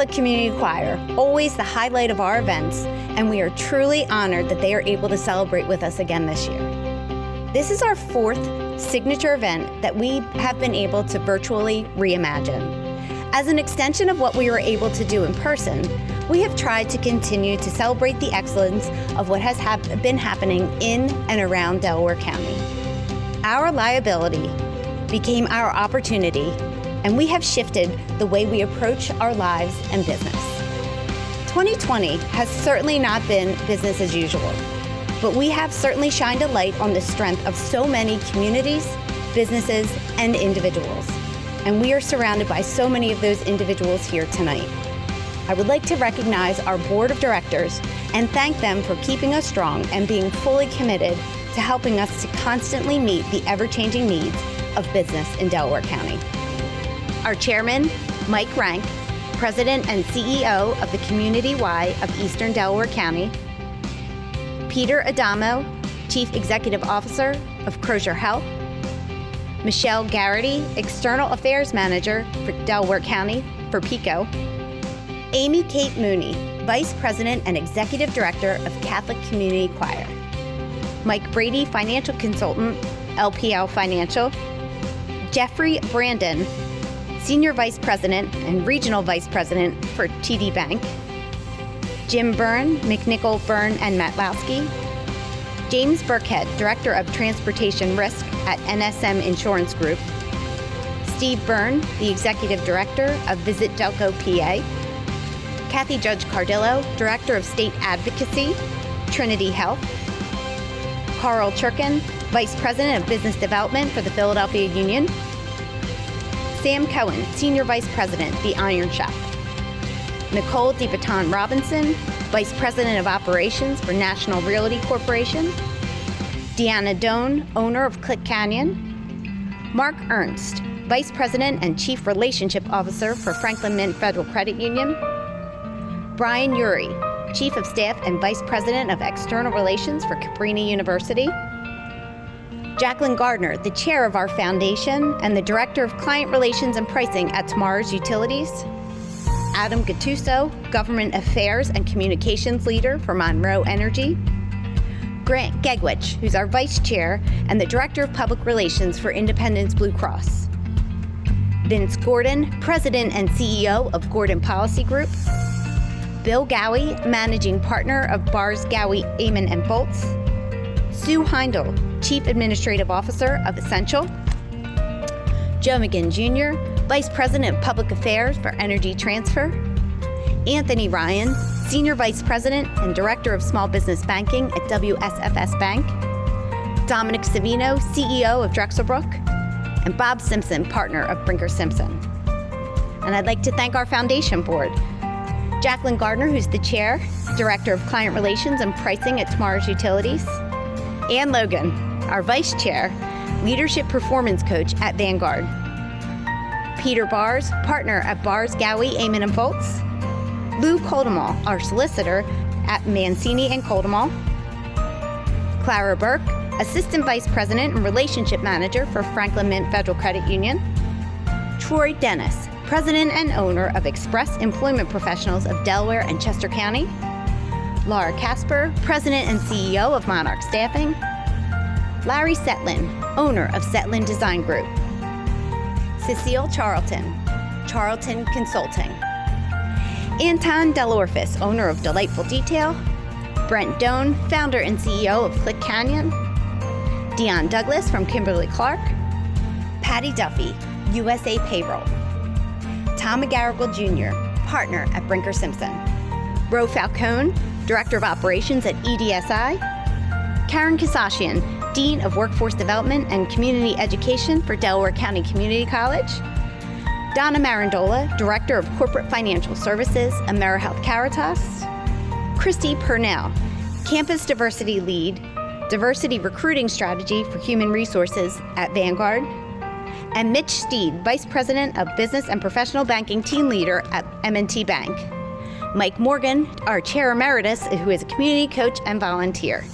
Catholic Community Choir, always the highlight of our events, and we are truly honored that they are able to celebrate with us again this year. This is our fourth signature event that we have been able to virtually reimagine. As an extension of what we were able to do in person, we have tried to continue to celebrate the excellence of what has been happening in and around Delaware County. Our liability became our opportunity, and we have shifted the way we approach our lives and business. 2020 has certainly not been business as usual, but we have certainly shined a light on the strength of so many communities, businesses, and individuals. And we are surrounded by so many of those individuals here tonight. I would like to recognize our board of directors and thank them for keeping us strong and being fully committed to helping us to constantly meet the ever-changing needs of business in Delaware County. Our chairman, Mike Rank, president and CEO of the Community Y of Eastern Delaware County. Peter Adamo, chief executive officer of Crozer Health. Michelle Garrity, external affairs manager for Delaware County for PICO. Amy Kate Mooney, vice president and executive director of Catholic Community Choir. Mike Brady, financial consultant, LPL Financial. Jeffrey Brandon, senior vice president and regional vice president for TD Bank. Jim Byrne, McNichol, Byrne and Matlowski. James Burkhead, director of transportation risk at NSM Insurance Group. Steve Byrne, the executive director of Visit Delco PA. Kathy Judge Cardillo, director of state advocacy, Trinity Health. Carl Churkin, vice president of business development for the Philadelphia Union. Sam Cohen, senior vice president, the Iron Shop. Nicole DeBaton Robinson, vice president of operations for National Realty Corporation. Deanna Doan, owner of Click Canyon. Mark Ernst, vice president and chief relationship officer for Franklin Mint Federal Credit Union. Brian Uri, chief of staff and vice president of external relations for Cabrini University. Jacqueline Gardner, the chair of our foundation and the director of client relations and pricing at Tomorrow's Utilities. Adam Gattuso, government affairs and communications leader for Monroe Energy. Grant Gegwich, who's our vice chair and the director of public relations for Independence Blue Cross. Vince Gordon, president and CEO of Gordon Policy Group. Bill Gowie, managing partner of Bars Gowie, Amon and Bolts. Sue Heindel, chief administrative officer of Essential. Joe McGinn Jr., vice president of public affairs for Energy Transfer. Anthony Ryan, senior vice president and director of small business banking at WSFS Bank. Dominic Savino, CEO of Drexel Brook. And Bob Simpson, partner of Brinker Simpson. And I'd like to thank our foundation board. Jacqueline Gardner, who's the chair, director of client relations and pricing at Tomorrow's Utilities. Ann Logan, our vice chair, leadership performance coach at Vanguard. Peter Bars, partner at Bars Gowie, Amon and Bolts. Lou Coldemal, our solicitor at Mancini and Coldemal. Clara Burke, assistant vice president and relationship manager for Franklin Mint Federal Credit Union. Troy Dennis, president and owner of Express Employment Professionals of Delaware and Chester County. Laura Casper, president and CEO of Monarch Staffing. Larry Setlin, owner of Setlin Design Group. Cecile Charlton, Charlton Consulting. Anton Delorfis, owner of Delightful Detail. Brent Doan, founder and CEO of Click Canyon. Dion Douglas from Kimberly Clark. Patty Duffy, USA Payroll. Tom McGarrigle Jr., partner at Brinker Simpson. Ro Falcone, director of operations at EDSI. Karen Kasashian, dean of workforce development and community education for Delaware County Community College. Donna Marandola, director of corporate financial services, AmeriHealth Caritas. Christy Purnell, campus diversity lead, diversity recruiting strategy for human resources at Vanguard. And Mitch Steed, vice president of business and professional banking team leader at M&T Bank. Mike Morgan, our chair emeritus, who is a community coach and volunteer.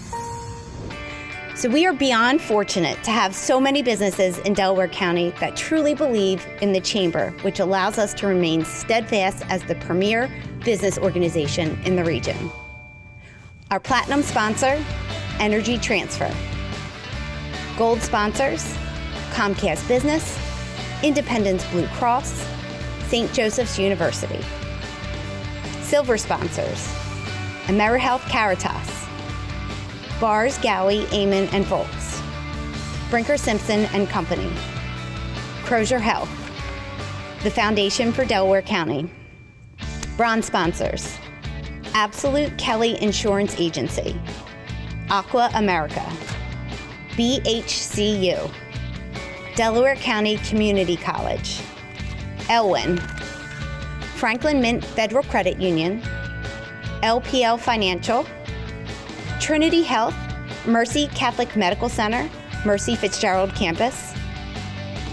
So we are beyond fortunate to have so many businesses in Delaware County that truly believe in the Chamber, which allows us to remain steadfast as the premier business organization in the region. Our platinum sponsor, Energy Transfer. Gold sponsors, Comcast Business, Independence Blue Cross, St. Joseph's University. Silver sponsors, AmeriHealth Caritas, Bars, Gowie, Amon, and Volks, Brinker Simpson and Company, Crozer Health, the Foundation for Delaware County. Bronze sponsors, Absolute Kelly Insurance Agency, Aqua America, BHCU, Delaware County Community College, Elwyn, Franklin Mint Federal Credit Union, LPL Financial, Trinity Health, Mercy Catholic Medical Center, Mercy Fitzgerald Campus,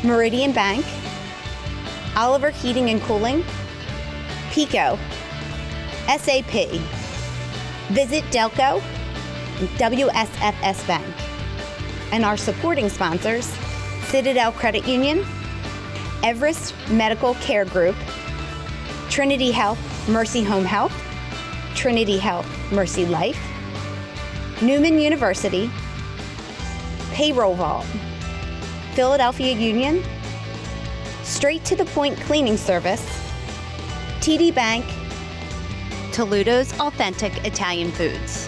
Meridian Bank, Oliver Heating and Cooling, PICO, SAP, Visit Delco, and WSFS Bank. And our supporting sponsors, Citadel Credit Union, Everest Medical Care Group, Trinity Health, Mercy Home Health, Trinity Health, Mercy Life, Newman University, Payroll Vault, Philadelphia Union, Straight to the Point Cleaning Service, TD Bank, Toledo's Authentic Italian Foods,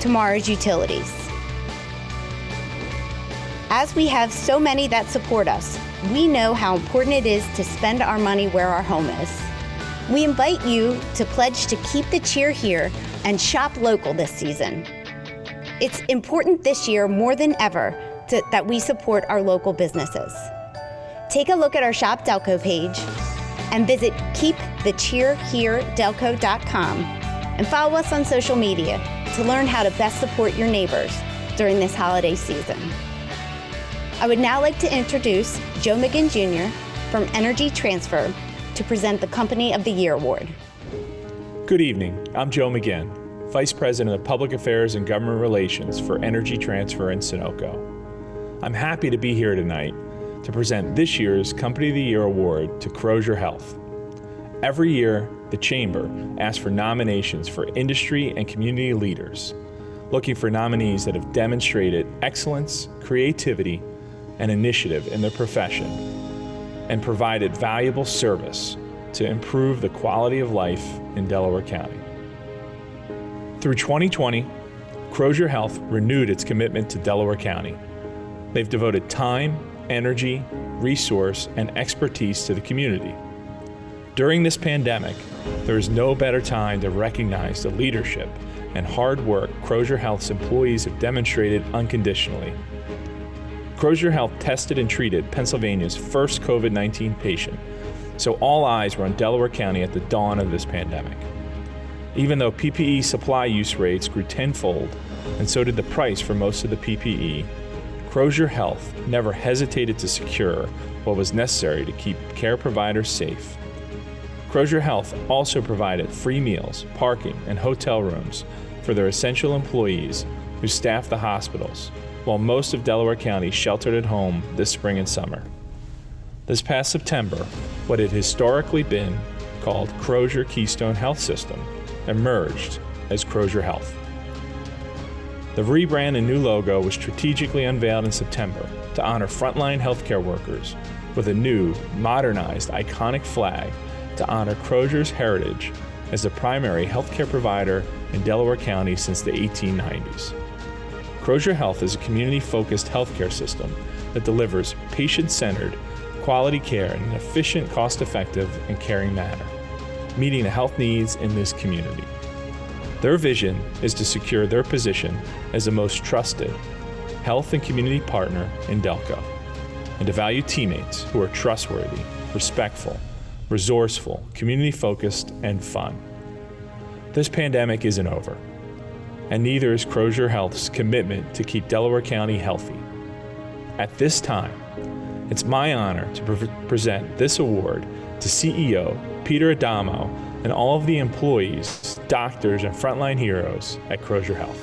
Tomorrow's Utilities. As we have so many that support us, we know how important it is to spend our money where our home is. We invite you to pledge to keep the cheer here and shop local this season. It's important this year more than ever that we support our local businesses. Take a look at our Shop Delco page and visit keepthecheerheredelco.com and follow us on social media to learn how to best support your neighbors during this holiday season. I would now like to introduce Joe McGinn Jr. from Energy Transfer to present the Company of the Year Award. Good evening, I'm Joe McGinn, Vice President of Public Affairs and Government Relations for Energy Transfer in Sunoco. I'm happy to be here tonight to present this year's Company of the Year Award to Crozer Health. Every year, the Chamber asks for nominations for industry and community leaders, looking for nominees that have demonstrated excellence, creativity, and initiative in their profession, and provided valuable service to improve the quality of life in Delaware County. Through 2020, Crozer Health renewed its commitment to Delaware County. They've devoted time, energy, resource, and expertise to the community. During this pandemic, there is no better time to recognize the leadership and hard work Crozer Health's employees have demonstrated unconditionally. Crozer Health tested and treated Pennsylvania's first COVID-19 patient, so all eyes were on Delaware County at the dawn of this pandemic. Even though PPE supply use rates grew tenfold, and so did the price for most of the PPE, Crozer Health never hesitated to secure what was necessary to keep care providers safe. Crozer Health also provided free meals, parking, and hotel rooms for their essential employees who staff the hospitals, while most of Delaware County sheltered at home this spring and summer. This past September, what had historically been called Crozer Keystone Health System emerged as Crozer Health. The rebrand and new logo was strategically unveiled in September to honor frontline healthcare workers with a new, modernized, iconic flag to honor Crozer's heritage as the primary healthcare provider in Delaware County since the 1890s. Crozer Health is a community-focused healthcare system that delivers patient-centered, quality care in an efficient, cost-effective, and caring manner, meeting the health needs in this community. Their vision is to secure their position as the most trusted health and community partner in Delco, and to value teammates who are trustworthy, respectful, resourceful, community-focused, and fun. This pandemic isn't over, and neither is Crozer Health's commitment to keep Delaware County healthy. At this time, it's my honor to present this award to CEO Peter Adamo and all of the employees, doctors, and frontline heroes at Crozer Health.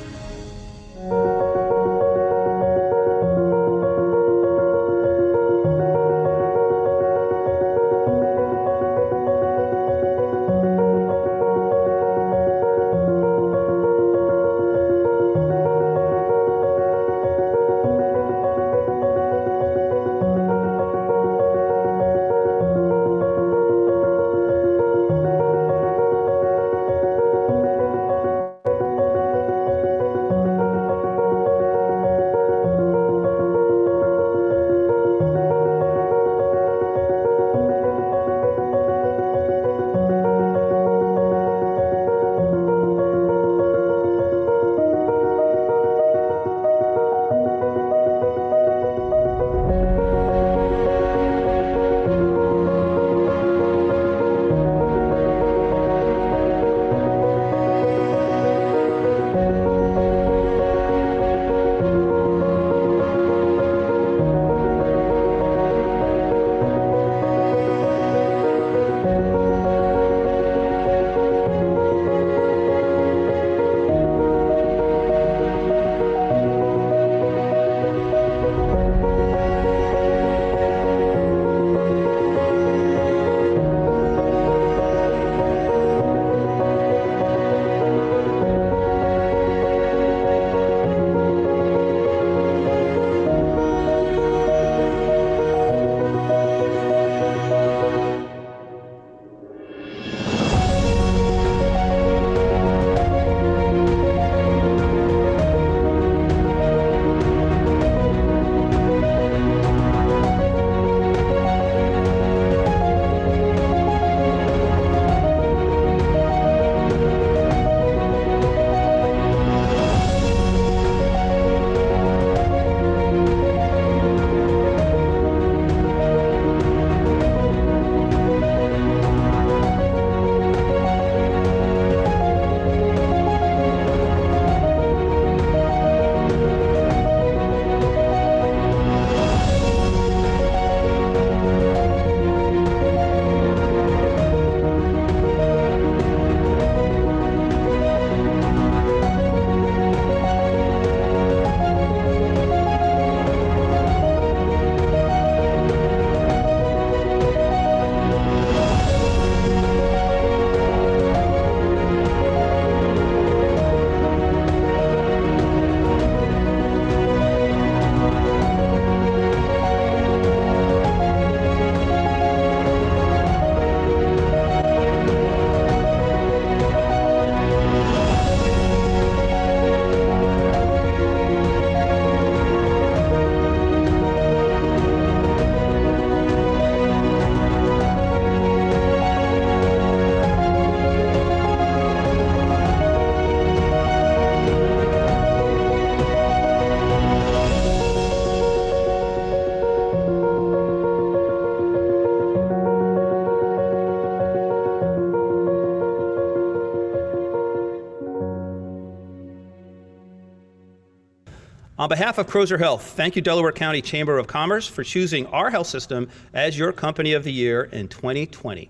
On behalf of Crozer Health, thank you Delaware County Chamber of Commerce for choosing our health system as your Company of the Year in 2020.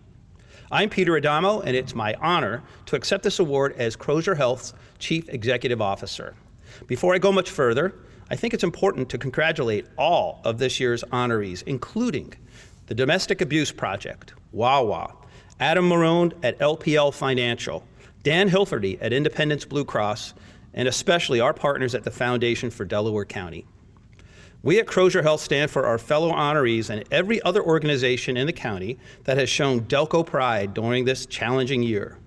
I'm Peter Adamo, and it's my honor to accept this award as Crozer Health's Chief Executive Officer. Before I go much further, I think it's important to congratulate all of this year's honorees, including the Domestic Abuse Project, WAWA, Adam Marone at LPL Financial, Dan Hilferty at Independence Blue Cross, and especially our partners at the Foundation for Delaware County. We at Crozer Health stand for our fellow honorees and every other organization in the county that has shown Delco pride during this challenging year.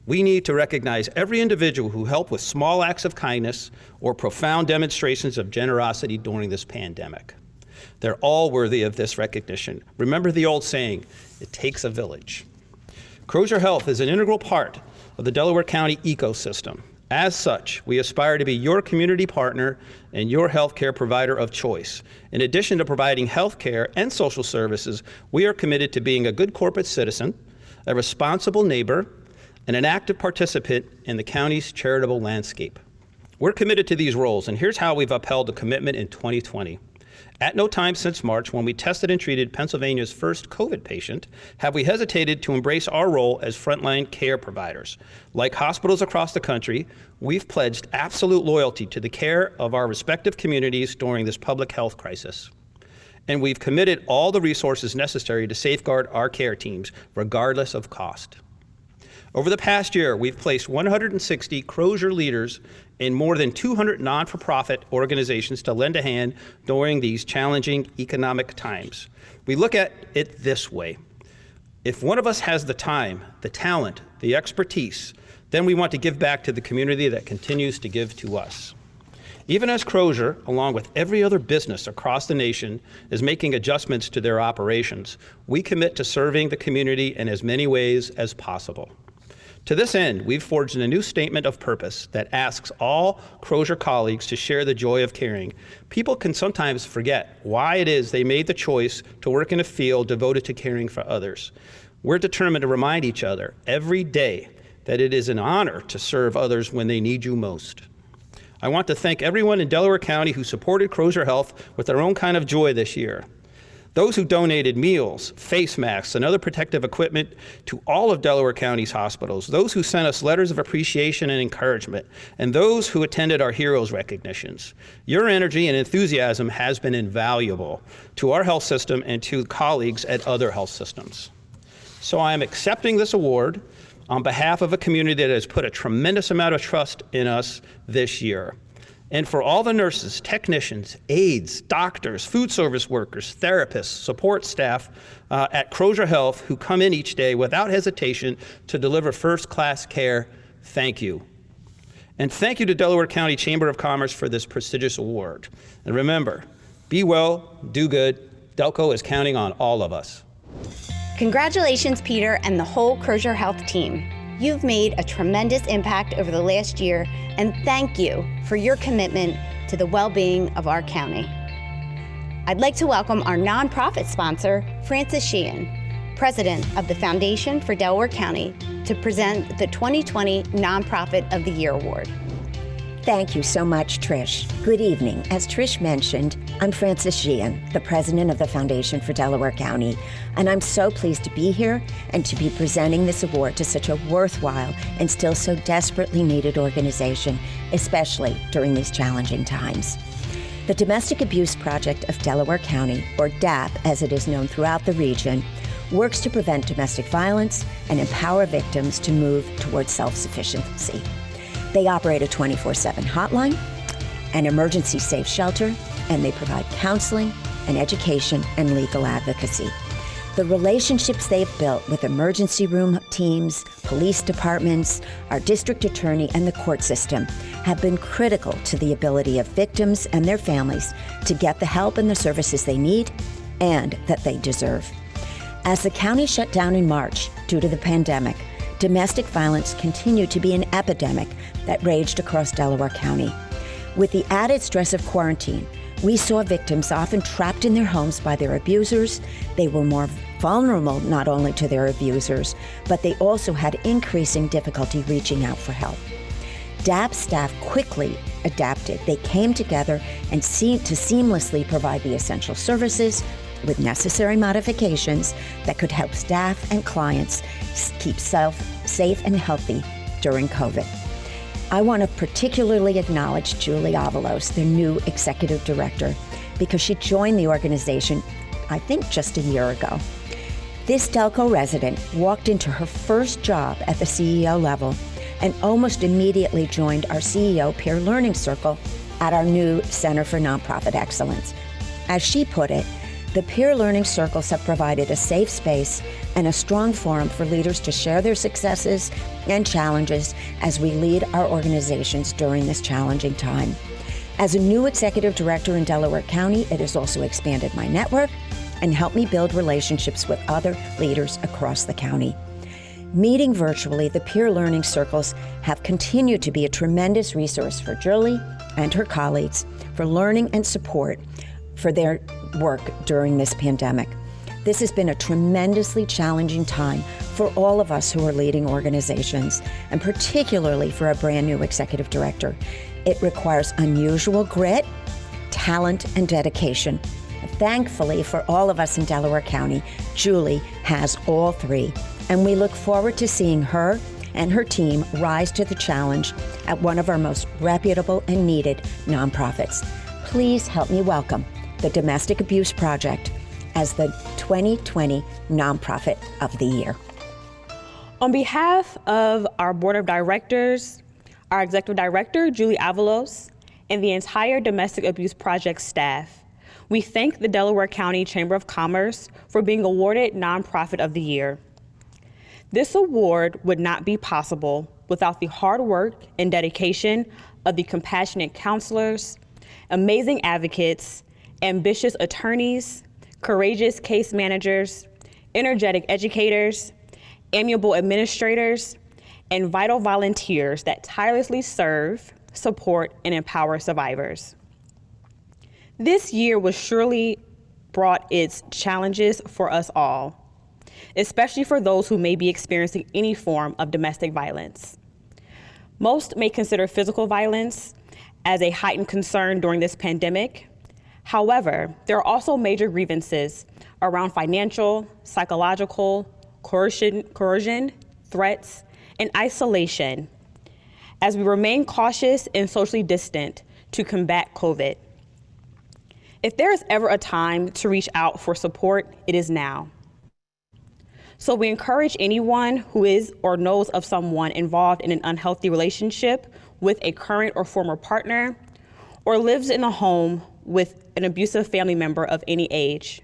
We need to recognize every individual who helped with small acts of kindness or profound demonstrations of generosity during this pandemic. They're all worthy of this recognition. Remember the old saying, it takes a village. Crozer Health is an integral part of the Delaware County ecosystem. As such, we aspire to be your community partner and your healthcare provider of choice. In addition to providing healthcare and social services, we are committed to being a good corporate citizen, a responsible neighbor, and an active participant in the county's charitable landscape. We're committed to these roles, and here's how we've upheld the commitment in 2020. At no time since March, when we tested and treated Pennsylvania's first COVID patient, have we hesitated to embrace our role as frontline care providers. Like hospitals across the country, we've pledged absolute loyalty to the care of our respective communities during this public health crisis. And we've committed all the resources necessary to safeguard our care teams, regardless of cost. Over the past year, we've placed 160 Crozer leaders in more than 200 non-for-profit organizations to lend a hand during these challenging economic times. We look at it this way. If one of us has the time, the talent, the expertise, then we want to give back to the community that continues to give to us. Even as Crozer, along with every other business across the nation, is making adjustments to their operations, we commit to serving the community in as many ways as possible. To this end, we've forged a new statement of purpose that asks all Crozer colleagues to share the joy of caring. People can sometimes forget why it is they made the choice to work in a field devoted to caring for others. We're determined to remind each other every day that it is an honor to serve others when they need you most. I want to thank everyone in Delaware County who supported Crozer Health with their own kind of joy this year. Those who donated meals, face masks, and other protective equipment to all of Delaware County's hospitals, those who sent us letters of appreciation and encouragement, and those who attended our heroes recognitions. Your energy and enthusiasm has been invaluable to our health system and to colleagues at other health systems. So I am accepting this award on behalf of a community that has put a tremendous amount of trust in us this year. And for all the nurses, technicians, aides, doctors, food service workers, therapists, support staff at Crozer Health who come in each day without hesitation to deliver first-class care, thank you. And thank you to Delaware County Chamber of Commerce for this prestigious award. And remember, be well, do good. Delco is counting on all of us. Congratulations, Peter, and the whole Crozer Health team. You've made a tremendous impact over the last year, and thank you for your commitment to the well-being of our county. I'd like to welcome our nonprofit sponsor, Francis Sheehan, President of the Foundation for Delaware County, to present the 2020 Nonprofit of the Year Award. Thank you so much, Trish. Good evening. As Trish mentioned, I'm Francis Sheehan, the president of the Foundation for Delaware County, and I'm so pleased to be here and to be presenting this award to such a worthwhile and still so desperately needed organization, especially during these challenging times. The Domestic Abuse Project of Delaware County, or DAP as it is known throughout the region, works to prevent domestic violence and empower victims to move towards self-sufficiency. They operate a 24/7 hotline, an emergency safe shelter, and they provide counseling and education and legal advocacy. The relationships they've built with emergency room teams, police departments, our district attorney, and the court system have been critical to the ability of victims and their families to get the help and the services they need and that they deserve. As the county shut down in March due to the pandemic, domestic violence continued to be an epidemic that raged across Delaware County. With the added stress of quarantine, we saw victims often trapped in their homes by their abusers. They were more vulnerable not only to their abusers, but they also had increasing difficulty reaching out for help. DAP staff quickly adapted. They came together and to seamlessly provide the essential services with necessary modifications that could help staff and clients keep safe and healthy during COVID. I want to particularly acknowledge Julie Avalos, the new executive director, because she joined the organization, I think, just a year ago. This Delco resident walked into her first job at the CEO level and almost immediately joined our CEO Peer Learning Circle at our new Center for Nonprofit Excellence. As she put it, the peer learning circles have provided a safe space and a strong forum for leaders to share their successes and challenges as we lead our organizations during this challenging time. As a new executive director in Delaware County, it has also expanded my network and helped me build relationships with other leaders across the county. Meeting virtually, the peer learning circles have continued to be a tremendous resource for Julie and her colleagues for learning and support for their work during this pandemic. This has been a tremendously challenging time for all of us who are leading organizations, and particularly for a brand new executive director. It requires unusual grit, talent, and dedication. Thankfully for all of us in Delaware County, Julie has all three, and we look forward to seeing her and her team rise to the challenge at one of our most reputable and needed nonprofits. Please help me welcome the Domestic Abuse Project as the 2020 Nonprofit of the Year. On behalf of our Board of Directors, our Executive Director, Julie Avalos, and the entire Domestic Abuse Project staff, we thank the Delaware County Chamber of Commerce for being awarded Nonprofit of the Year. This award would not be possible without the hard work and dedication of the compassionate counselors, amazing advocates, ambitious attorneys, courageous case managers, energetic educators, amiable administrators, and vital volunteers that tirelessly serve, support, and empower survivors. This year was surely brought its challenges for us all, especially for those who may be experiencing any form of domestic violence. Most may consider physical violence as a heightened concern during this pandemic. However, there are also major grievances around financial, psychological, coercion, threats, and isolation as we remain cautious and socially distant to combat COVID. If there is ever a time to reach out for support, it is now. So we encourage anyone who is or knows of someone involved in an unhealthy relationship with a current or former partner, or lives in a home with an abusive family member of any age,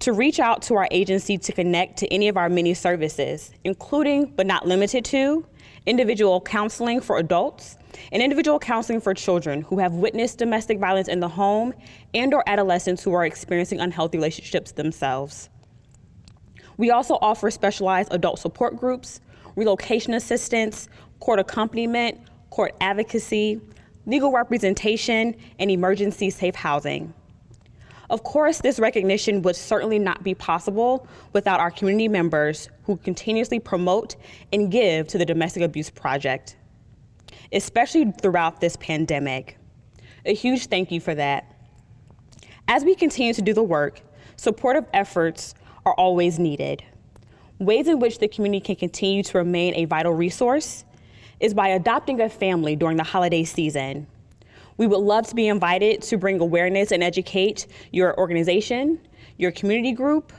to reach out to our agency to connect to any of our many services, including but not limited to individual counseling for adults and individual counseling for children who have witnessed domestic violence in the home and or adolescents who are experiencing unhealthy relationships themselves. We also offer specialized adult support groups, relocation assistance, court accompaniment, court advocacy, legal representation, and emergency safe housing. Of course, this recognition would certainly not be possible without our community members who continuously promote and give to the Domestic Abuse Project, especially throughout this pandemic. A huge thank you for that. As we continue to do the work, supportive efforts are always needed. Ways in which the community can continue to remain a vital resource is by adopting a family during the holiday season. We would love to be invited to bring awareness and educate your organization, your community group,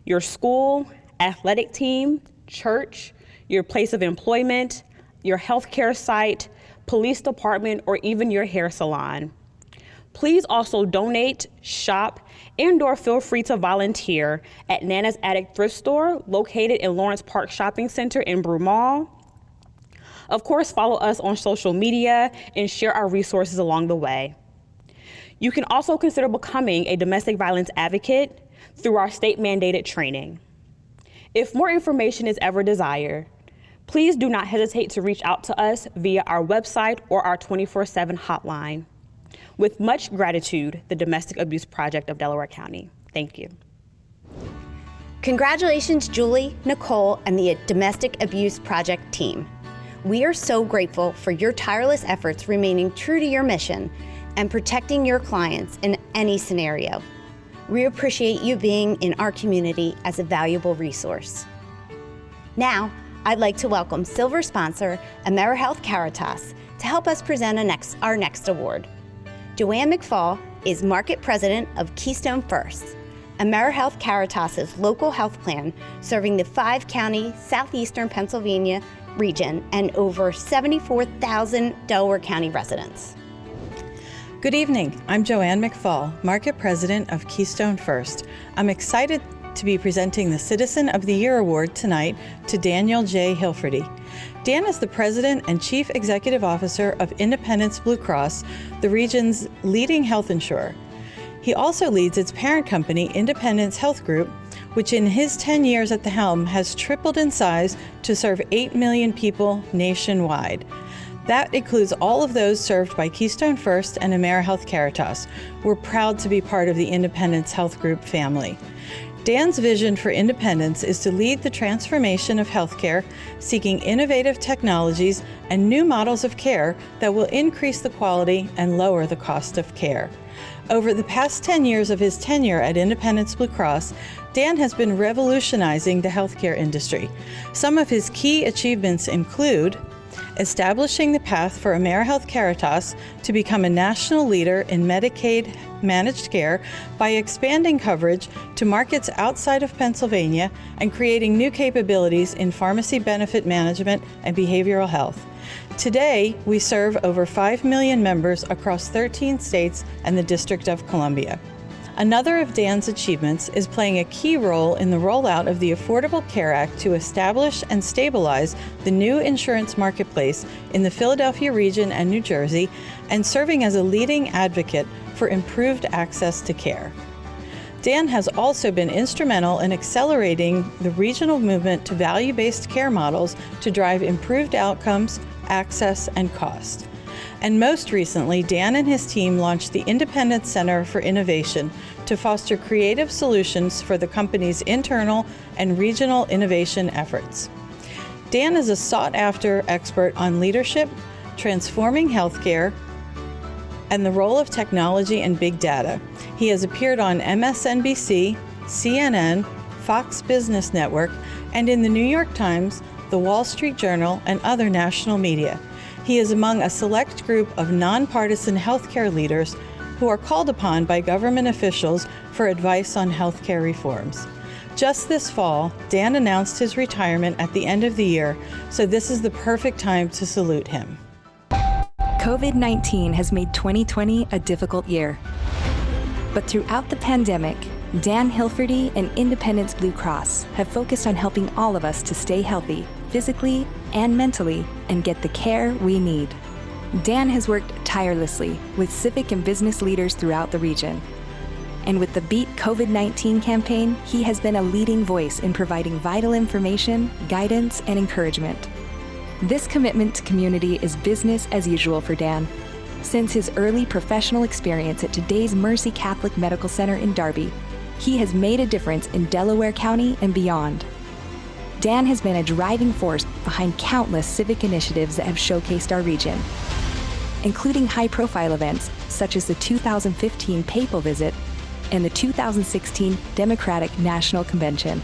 your school, athletic team, church, your place of employment, your healthcare site, police department, or even your hair salon. Please also donate, shop, and/or feel free to volunteer at Nana's Attic Thrift Store located in Lawrence Park Shopping Center in Brew Mall. Of course, follow us on social media and share our resources along the way. You can also consider becoming a domestic violence advocate through our state-mandated training. If more information is ever desired, please do not hesitate to reach out to us via our website or our 24/7 hotline. With much gratitude, the Domestic Abuse Project of Delaware County. Thank you. Congratulations, Julie, Nicole, and the Domestic Abuse Project team. We are so grateful for your tireless efforts remaining true to your mission and protecting your clients in any scenario. We appreciate you being in our community as a valuable resource. Now, I'd like to welcome Silver sponsor AmeriHealth Caritas to help us present our next award. Joanne McFall is Market President of Keystone First, AmeriHealth Caritas' local health plan serving the 5-county southeastern Pennsylvania region and over 74,000 Delaware County residents. Good evening. I'm Joanne McFall, Market President of Keystone First. I'm excited to be presenting the Citizen of the Year Award tonight to Daniel J. Hilferty. Dan is the President and Chief Executive Officer of Independence Blue Cross, the region's leading health insurer. He also leads its parent company, Independence Health Group, which in his 10 years at the helm has tripled in size to serve 8 million people nationwide. That includes all of those served by Keystone First and AmeriHealth Caritas. We're proud to be part of the Independence Health Group family. Dan's vision for Independence is to lead the transformation of healthcare, seeking innovative technologies and new models of care that will increase the quality and lower the cost of care. Over the past 10 years of his tenure at Independence Blue Cross, Dan has been revolutionizing the healthcare industry. Some of his key achievements include establishing the path for AmeriHealth Caritas to become a national leader in Medicaid managed care by expanding coverage to markets outside of Pennsylvania and creating new capabilities in pharmacy benefit management and behavioral health. Today, we serve over 5 million members across 13 states and the District of Columbia. Another of Dan's achievements is playing a key role in the rollout of the Affordable Care Act to establish and stabilize the new insurance marketplace in the Philadelphia region and New Jersey, and serving as a leading advocate for improved access to care. Dan has also been instrumental in accelerating the regional movement to value-based care models to drive improved outcomes, access, and cost. And most recently, Dan and his team launched the Independence Center for Innovation to foster creative solutions for the company's internal and regional innovation efforts. Dan is a sought-after expert on leadership, transforming healthcare, and the role of technology and big data. He has appeared on MSNBC, CNN, Fox Business Network, and in the New York Times, the Wall Street Journal, and other national media. He is among a select group of nonpartisan healthcare leaders who are called upon by government officials for advice on healthcare reforms. Just this fall, Dan announced his retirement at the end of the year, so this is the perfect time to salute him. COVID-19 has made 2020 a difficult year. But throughout the pandemic, Dan Hilferty and Independence Blue Cross have focused on helping all of us to stay healthy, physically and mentally, and get the care we need. Dan has worked tirelessly with civic and business leaders throughout the region. And with the Beat COVID-19 campaign, he has been a leading voice in providing vital information, guidance, and encouragement. This commitment to community is business as usual for Dan. Since his early professional experience at today's Mercy Catholic Medical Center in Darby, he has made a difference in Delaware County and beyond. Dan has been a driving force behind countless civic initiatives that have showcased our region, including high-profile events such as the 2015 Papal Visit and the 2016 Democratic National Convention.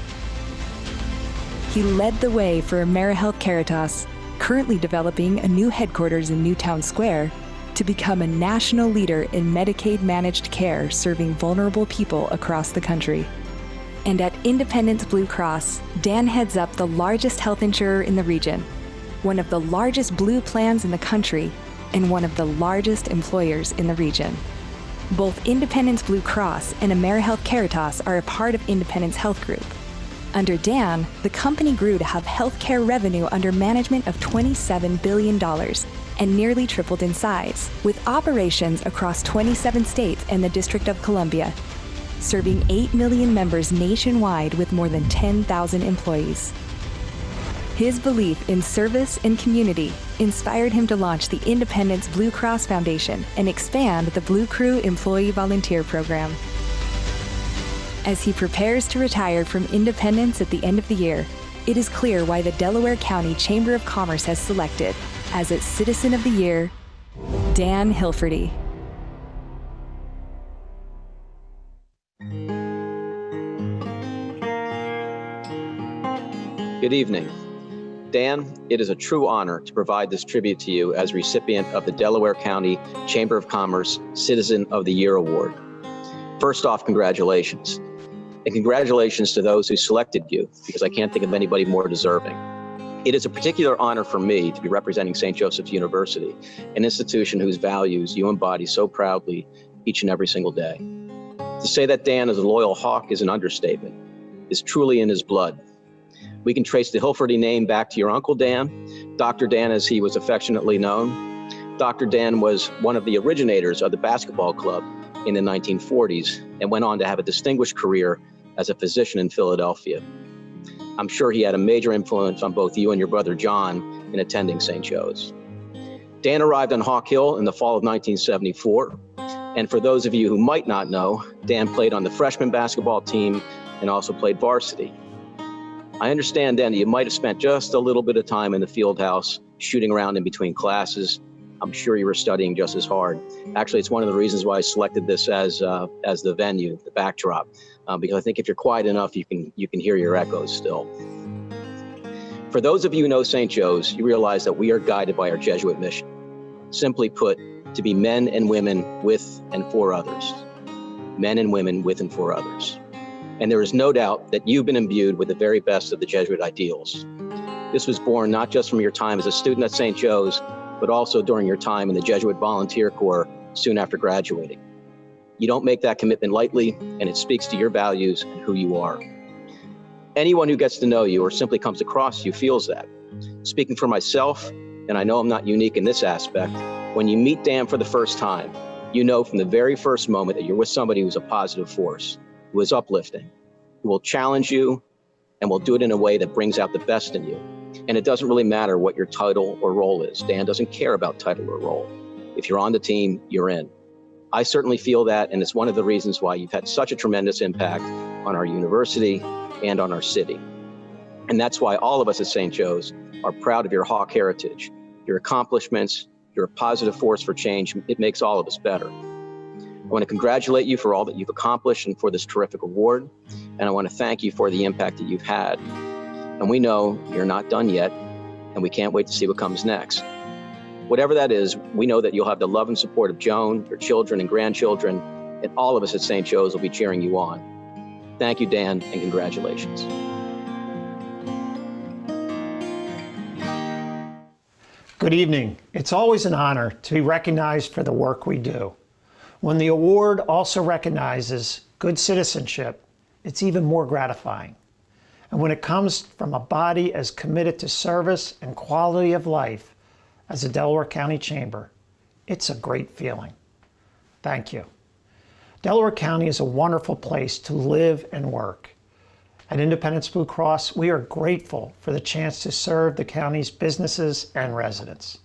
He led the way for AmeriHealth Caritas, currently developing a new headquarters in Newtown Square, to become a national leader in Medicaid managed care serving vulnerable people across the country. And at Independence Blue Cross, Dan heads up the largest health insurer in the region, one of the largest Blue plans in the country, and one of the largest employers in the region. Both Independence Blue Cross and AmeriHealth Caritas are a part of Independence Health Group. Under Dan, the company grew to have healthcare revenue under management of $27 billion and nearly tripled in size, with operations across 27 states and the District of Columbia, serving 8 million members nationwide with more than 10,000 employees. His belief in service and community inspired him to launch the Independence Blue Cross Foundation and expand the Blue Crew Employee Volunteer Program. As he prepares to retire from Independence at the end of the year, it is clear why the Delaware County Chamber of Commerce has selected as its Citizen of the Year, Dan Hilferty. Good evening. Dan, it is a true honor to provide this tribute to you as recipient of the Delaware County Chamber of Commerce Citizen of the Year Award. First off, congratulations. And congratulations to those who selected you, because I can't think of anybody more deserving. It is a particular honor for me to be representing St. Joseph's University, an institution whose values you embody so proudly each and every single day. To say that Dan is a loyal Hawk is an understatement. It's truly in his blood. We can trace the Hilferty name back to your Uncle Dan, Dr. Dan as he was affectionately known. Dr. Dan was one of the originators of the basketball club in the 1940s and went on to have a distinguished career as a physician in Philadelphia. I'm sure he had a major influence on both you and your brother John in attending St. Joe's. Dan arrived on Hawk Hill in the fall of 1974. And for those of you who might not know, Dan played on the freshman basketball team and also played varsity. I understand, Dan, that you might have spent just a little bit of time in the field house shooting around in between classes. I'm sure you were studying just as hard. Actually, it's one of the reasons why I selected this as the venue, the backdrop, because I think if you're quiet enough, you can hear your echoes still. For those of you who know St. Joe's, you realize that we are guided by our Jesuit mission. Simply put, to be men and women with and for others. Men and women with and for others. And there is no doubt that you've been imbued with the very best of the Jesuit ideals. This was born not just from your time as a student at St. Joe's, but also during your time in the Jesuit Volunteer Corps soon after graduating. You don't make that commitment lightly, and it speaks to your values and who you are. Anyone who gets to know you or simply comes across you feels that. Speaking for myself, and I know I'm not unique in this aspect, when you meet Dan for the first time, you know from the very first moment that you're with somebody who's a positive force, who is uplifting, who will challenge you, and will do it in a way that brings out the best in you. And it doesn't really matter what your title or role is. Dan doesn't care about title or role. If you're on the team, you're in. I certainly feel that, and it's one of the reasons why you've had such a tremendous impact on our university and on our city. And that's why all of us at St. Joe's are proud of your Hawk heritage, your accomplishments, you're a positive force for change. It makes all of us better. I want to congratulate you for all that you've accomplished and for this terrific award. And I want to thank you for the impact that you've had. And we know you're not done yet, and we can't wait to see what comes next. Whatever that is, we know that you'll have the love and support of Joan, your children and grandchildren, and all of us at St. Joe's will be cheering you on. Thank you, Dan, and congratulations. Good evening. It's always an honor to be recognized for the work we do. When the award also recognizes good citizenship, it's even more gratifying. And when it comes from a body as committed to service and quality of life as the Delaware County Chamber, it's a great feeling. Thank you. Delaware County is a wonderful place to live and work. At Independence Blue Cross, we are grateful for the chance to serve the county's businesses and residents.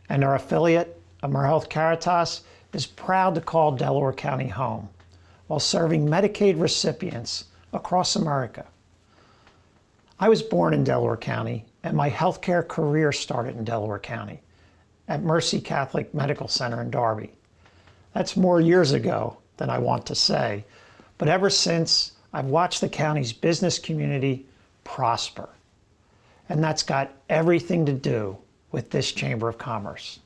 And our affiliate, AmeriHealth Caritas, is proud to call Delaware County home while serving Medicaid recipients across America. I was born in Delaware County, and my healthcare career started in Delaware County at Mercy Catholic Medical Center in Darby. That's more years ago than I want to say, but ever since, I've watched the county's business community prosper. And that's got everything to do with this Chamber of Commerce.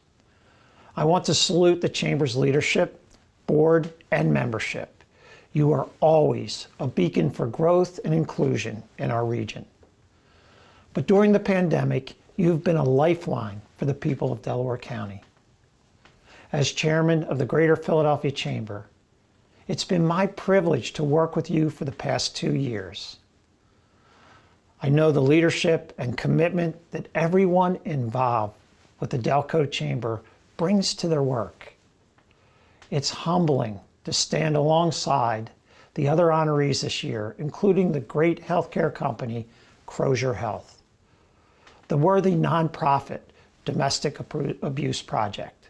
I want to salute the Chamber's leadership, board, and membership. You are always a beacon for growth and inclusion in our region. But during the pandemic, you've been a lifeline for the people of Delaware County. As chairman of the Greater Philadelphia Chamber, it's been my privilege to work with you for the past 2 years. I know the leadership and commitment that everyone involved with the Delco Chamber brings to their work. It's humbling to stand alongside the other honorees this year, including the great healthcare company, Crozer Health, the worthy nonprofit Domestic Abuse Project,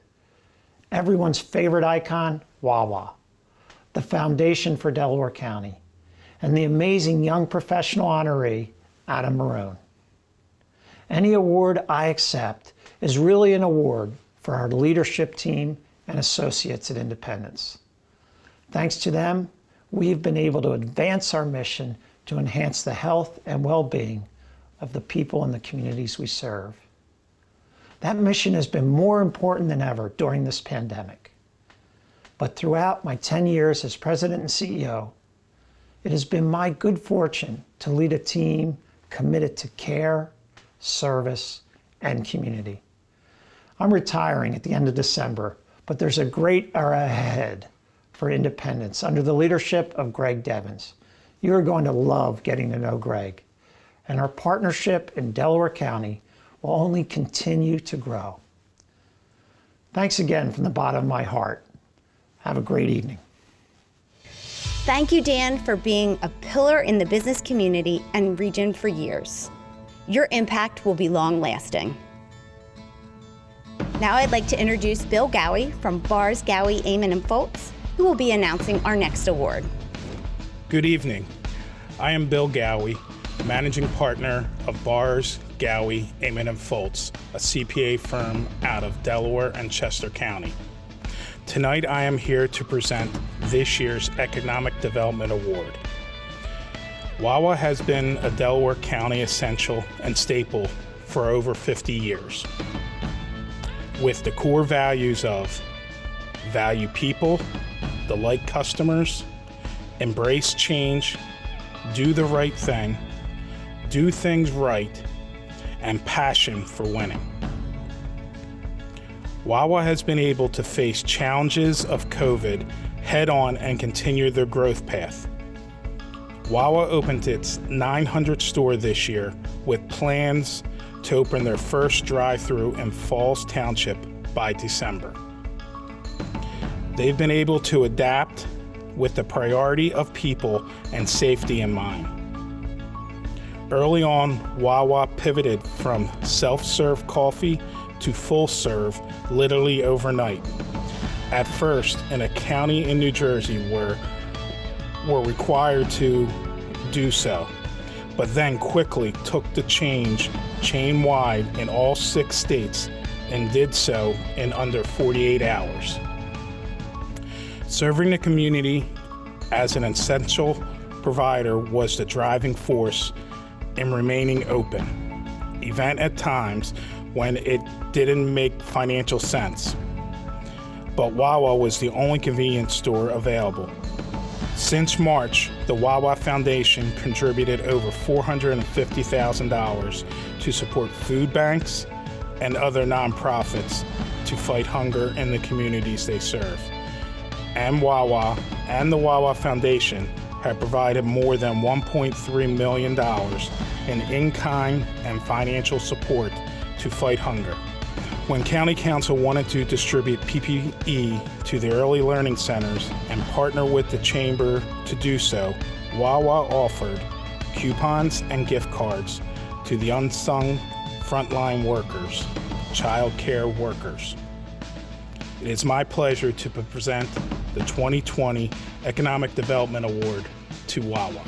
everyone's favorite icon, Wawa, the Foundation for Delaware County, and the amazing young professional honoree, Adam Maroon. Any award I accept is really an award for our leadership team and associates at Independence. Thanks to them, we've been able to advance our mission to enhance the health and well-being of the people in the communities we serve. That mission has been more important than ever during this pandemic. But throughout my 10 years as president and CEO, it has been my good fortune to lead a team committed to care, service, and community. I'm retiring at the end of December, but there's a great era ahead for Independence under the leadership of Greg Devens. You are going to love getting to know Greg, and our partnership in Delaware County will only continue to grow. Thanks again from the bottom of my heart. Have a great evening. Thank you, Dan, for being a pillar in the business community and region for years. Your impact will be long-lasting. Now I'd like to introduce Bill Gowie from Bars, Gowie, Amon and Foltz, who will be announcing our next award. Good evening. I am Bill Gowie, Managing Partner of Bars, Gowie, Amon and Foltz, a CPA firm out of Delaware and Chester County. Tonight I am here to present this year's Economic Development Award. Wawa has been a Delaware County essential and staple for over 50 years, with the core values of value people, delight customers, embrace change, do the right thing, do things right, and passion for winning. Wawa has been able to face challenges of COVID head-on and continue their growth path. Wawa opened its 900th store this year with plans to open their first drive-through in Falls Township by December. They've been able to adapt with the priority of people and safety in mind. Early on, Wawa pivoted from self-serve coffee to full serve literally overnight. At first, in a county in New Jersey where were required to do so, but then quickly took the change chain-wide in all 6 states and did so in under 48 hours. Serving the community as an essential provider was the driving force in remaining open, even at times when it didn't make financial sense. But Wawa was the only convenience store available. Since March, the Wawa Foundation contributed over $450,000 to support food banks and other nonprofits to fight hunger in the communities they serve. And Wawa and the Wawa Foundation have provided more than $1.3 million in-kind and financial support to fight hunger. When County Council wanted to distribute PPE to the early learning centers and partner with the Chamber to do so, Wawa offered coupons and gift cards to the unsung frontline workers, child care workers. It is my pleasure to present the 2020 Economic Development Award to Wawa.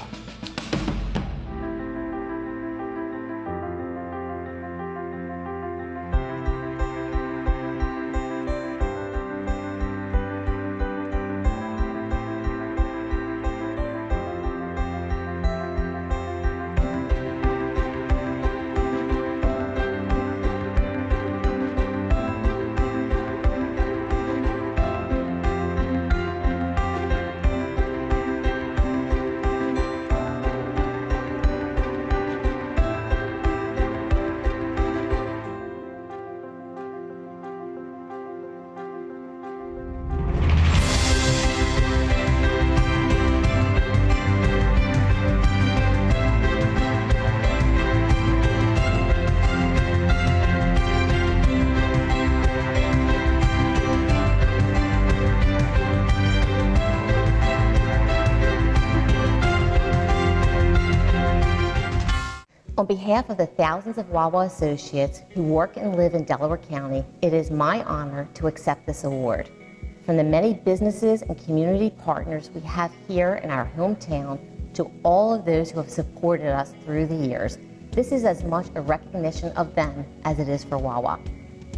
On behalf of the thousands of Wawa associates who work and live in Delaware County, it is my honor to accept this award. From the many businesses and community partners we have here in our hometown to all of those who have supported us through the years. This is as much a recognition of them as it is for Wawa.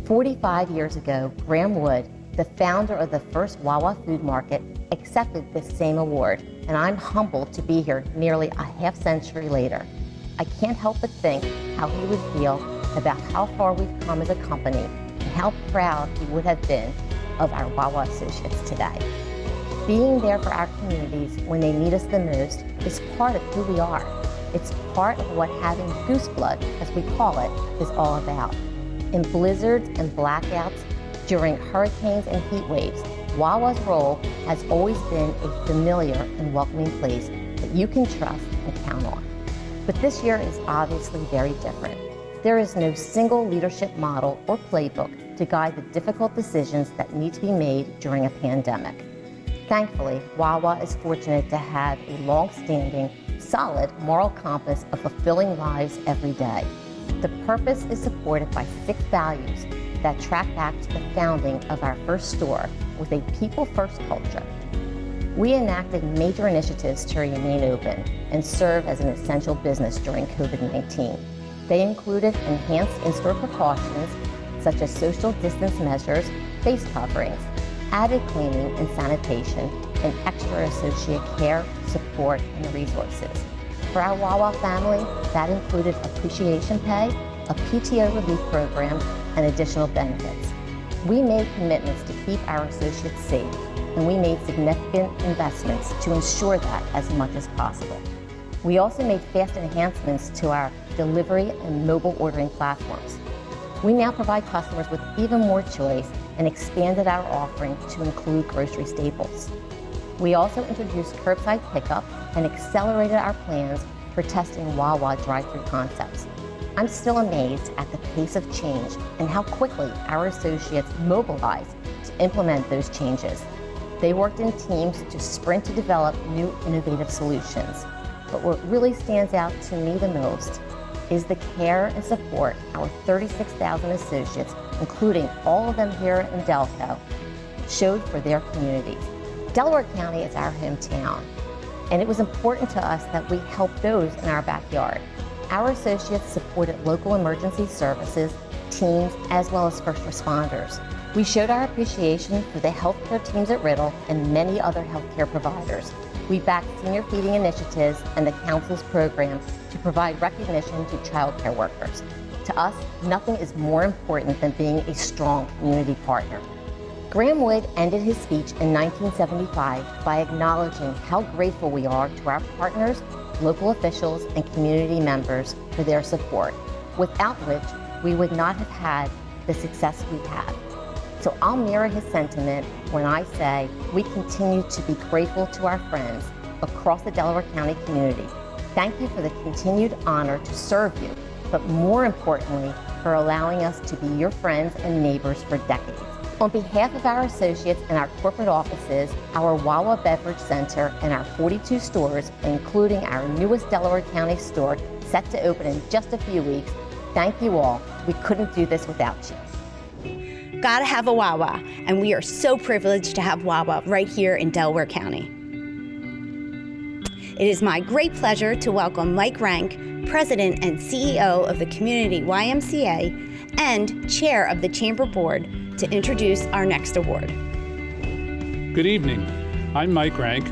45 years ago, Graham Wood, the founder of the first Wawa food market, accepted this same award, and I'm humbled to be here nearly a half century later. I can't help but think how he would feel about how far we've come as a company and how proud he would have been of our Wawa associates today. Being there for our communities when they need us the most is part of who we are. It's part of what having goose blood, as we call it, is all about. In blizzards and blackouts, during hurricanes and heat waves, Wawa's role has always been a familiar and welcoming place that you can trust and count on. But this year is obviously very different. There is no single leadership model or playbook to guide the difficult decisions that need to be made during a pandemic. Thankfully, Wawa is fortunate to have a long-standing, solid moral compass of fulfilling lives every day. The purpose is supported by 6 values that track back to the founding of our first store with a people-first culture. We enacted major initiatives to remain open and serve as an essential business during COVID-19. They included enhanced in-store precautions, such as social distance measures, face coverings, added cleaning and sanitation, and extra associate care, support, and resources. For our Wawa family, that included appreciation pay, a PTO relief program, and additional benefits. We made commitments to keep our associates safe, and we made significant investments to ensure that as much as possible. We also made fast enhancements to our delivery and mobile ordering platforms. We now provide customers with even more choice and expanded our offering to include grocery staples. We also introduced curbside pickup and accelerated our plans for testing Wawa drive-thru concepts. I'm still amazed at the pace of change and how quickly our associates mobilized to implement those changes. They worked in teams to sprint to develop new innovative solutions. But what really stands out to me the most is the care and support our 36,000 associates, including all of them here in Delco, showed for their communities. Delaware County is our hometown, and it was important to us that we help those in our backyard. Our associates supported local emergency services, teams, as well as first responders. We showed our appreciation for the healthcare teams at Riddle and many other healthcare providers. We backed senior feeding initiatives and the council's program to provide recognition to child care workers. To us, nothing is more important than being a strong community partner. Graham Wood ended his speech in 1975 by acknowledging how grateful we are to our partners, local officials, and community members for their support, without which we would not have had the success we have. So I'll mirror his sentiment when I say we continue to be grateful to our friends across the Delaware County community. Thank you for the continued honor to serve you, but more importantly, for allowing us to be your friends and neighbors for decades. On behalf of our associates and our corporate offices, our Wawa Beverage Center, and our 42 stores, including our newest Delaware County store set to open in just a few weeks, thank you all. We couldn't do this without you. Gotta have a Wawa, and we are so privileged to have Wawa right here in Delaware County. It is my great pleasure to welcome Mike Rank, President and CEO of the Community YMCA and Chair of the Chamber Board, to introduce our next award. Good evening. I'm Mike Rank,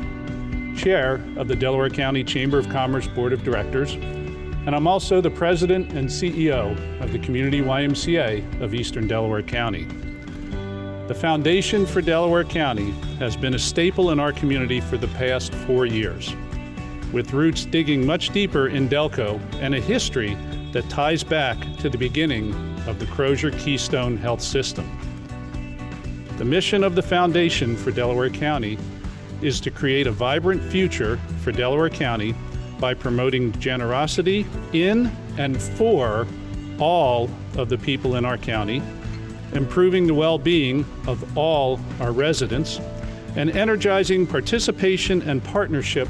Chair of the Delaware County Chamber of Commerce Board of Directors, and I'm also the President and CEO of the Community YMCA of Eastern Delaware County. The Foundation for Delaware County has been a staple in our community for the past 4 years, with roots digging much deeper in Delco and a history that ties back to the beginning of the Crozer Keystone Health System. The mission of the Foundation for Delaware County is to create a vibrant future for Delaware County by promoting generosity in and for all of the people in our county, improving the well-being of all our residents, and energizing participation and partnership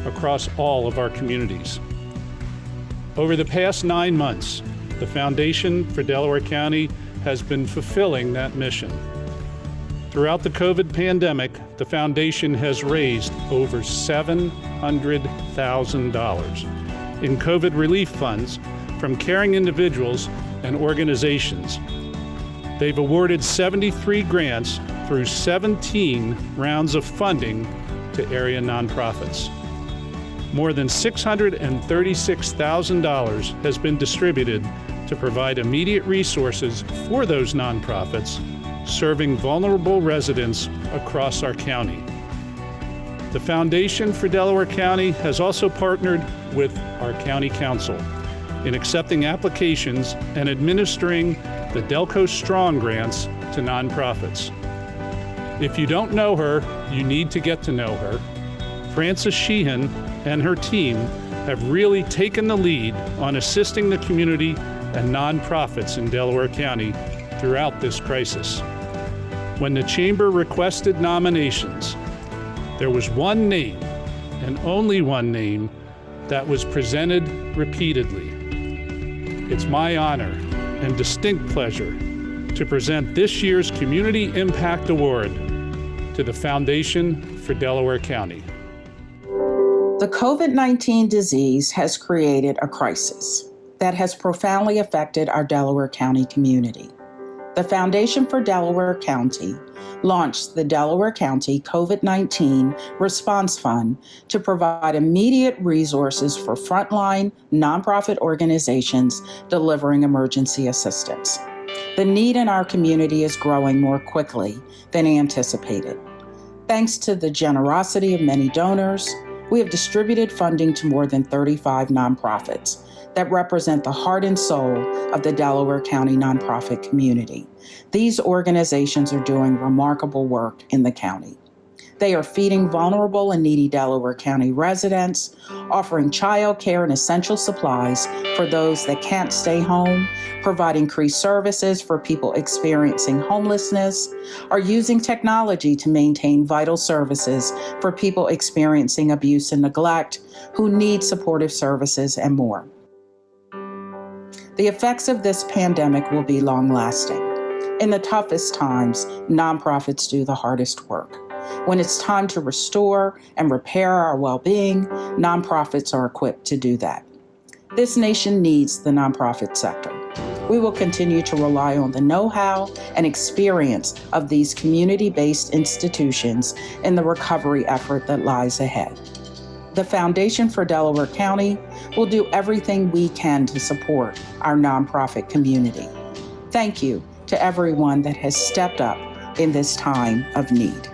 across all of our communities. Over the past 9 months, the Foundation for Delaware County has been fulfilling that mission. Throughout the COVID pandemic, the foundation has raised over $700,000 in COVID relief funds from caring individuals and organizations. They've awarded 73 grants through 17 rounds of funding to area nonprofits. More than $636,000 has been distributed to provide immediate resources for those nonprofits serving vulnerable residents across our county. The Foundation for Delaware County has also partnered with our county council in accepting applications and administering the Delco Strong grants to nonprofits. If you don't know her, you need to get to know her. Frances Sheehan and her team have really taken the lead on assisting the community and nonprofits in Delaware County throughout this crisis. When the Chamber requested nominations, there was one name, and only one name, that was presented repeatedly. It's my honor and distinct pleasure to present this year's Community Impact Award to the Foundation for Delaware County. The COVID-19 disease has created a crisis that has profoundly affected our Delaware County community. The Foundation for Delaware County launched the Delaware County COVID-19 Response Fund to provide immediate resources for frontline nonprofit organizations delivering emergency assistance. The need in our community is growing more quickly than anticipated. Thanks to the generosity of many donors, we have distributed funding to more than 35 nonprofits that represent the heart and soul of the Delaware County nonprofit community. These organizations are doing remarkable work in the county. They are feeding vulnerable and needy Delaware County residents, offering child care and essential supplies for those that can't stay home, providing free services for people experiencing homelessness, or using technology to maintain vital services for people experiencing abuse and neglect who need supportive services and more. The effects of this pandemic will be long-lasting. In the toughest times, nonprofits do the hardest work. When it's time to restore and repair our well-being, nonprofits are equipped to do that. This nation needs the nonprofit sector. We will continue to rely on the know-how and experience of these community-based institutions in the recovery effort that lies ahead. The Foundation for Delaware County will do everything we can to support our nonprofit community. Thank you to everyone that has stepped up in this time of need.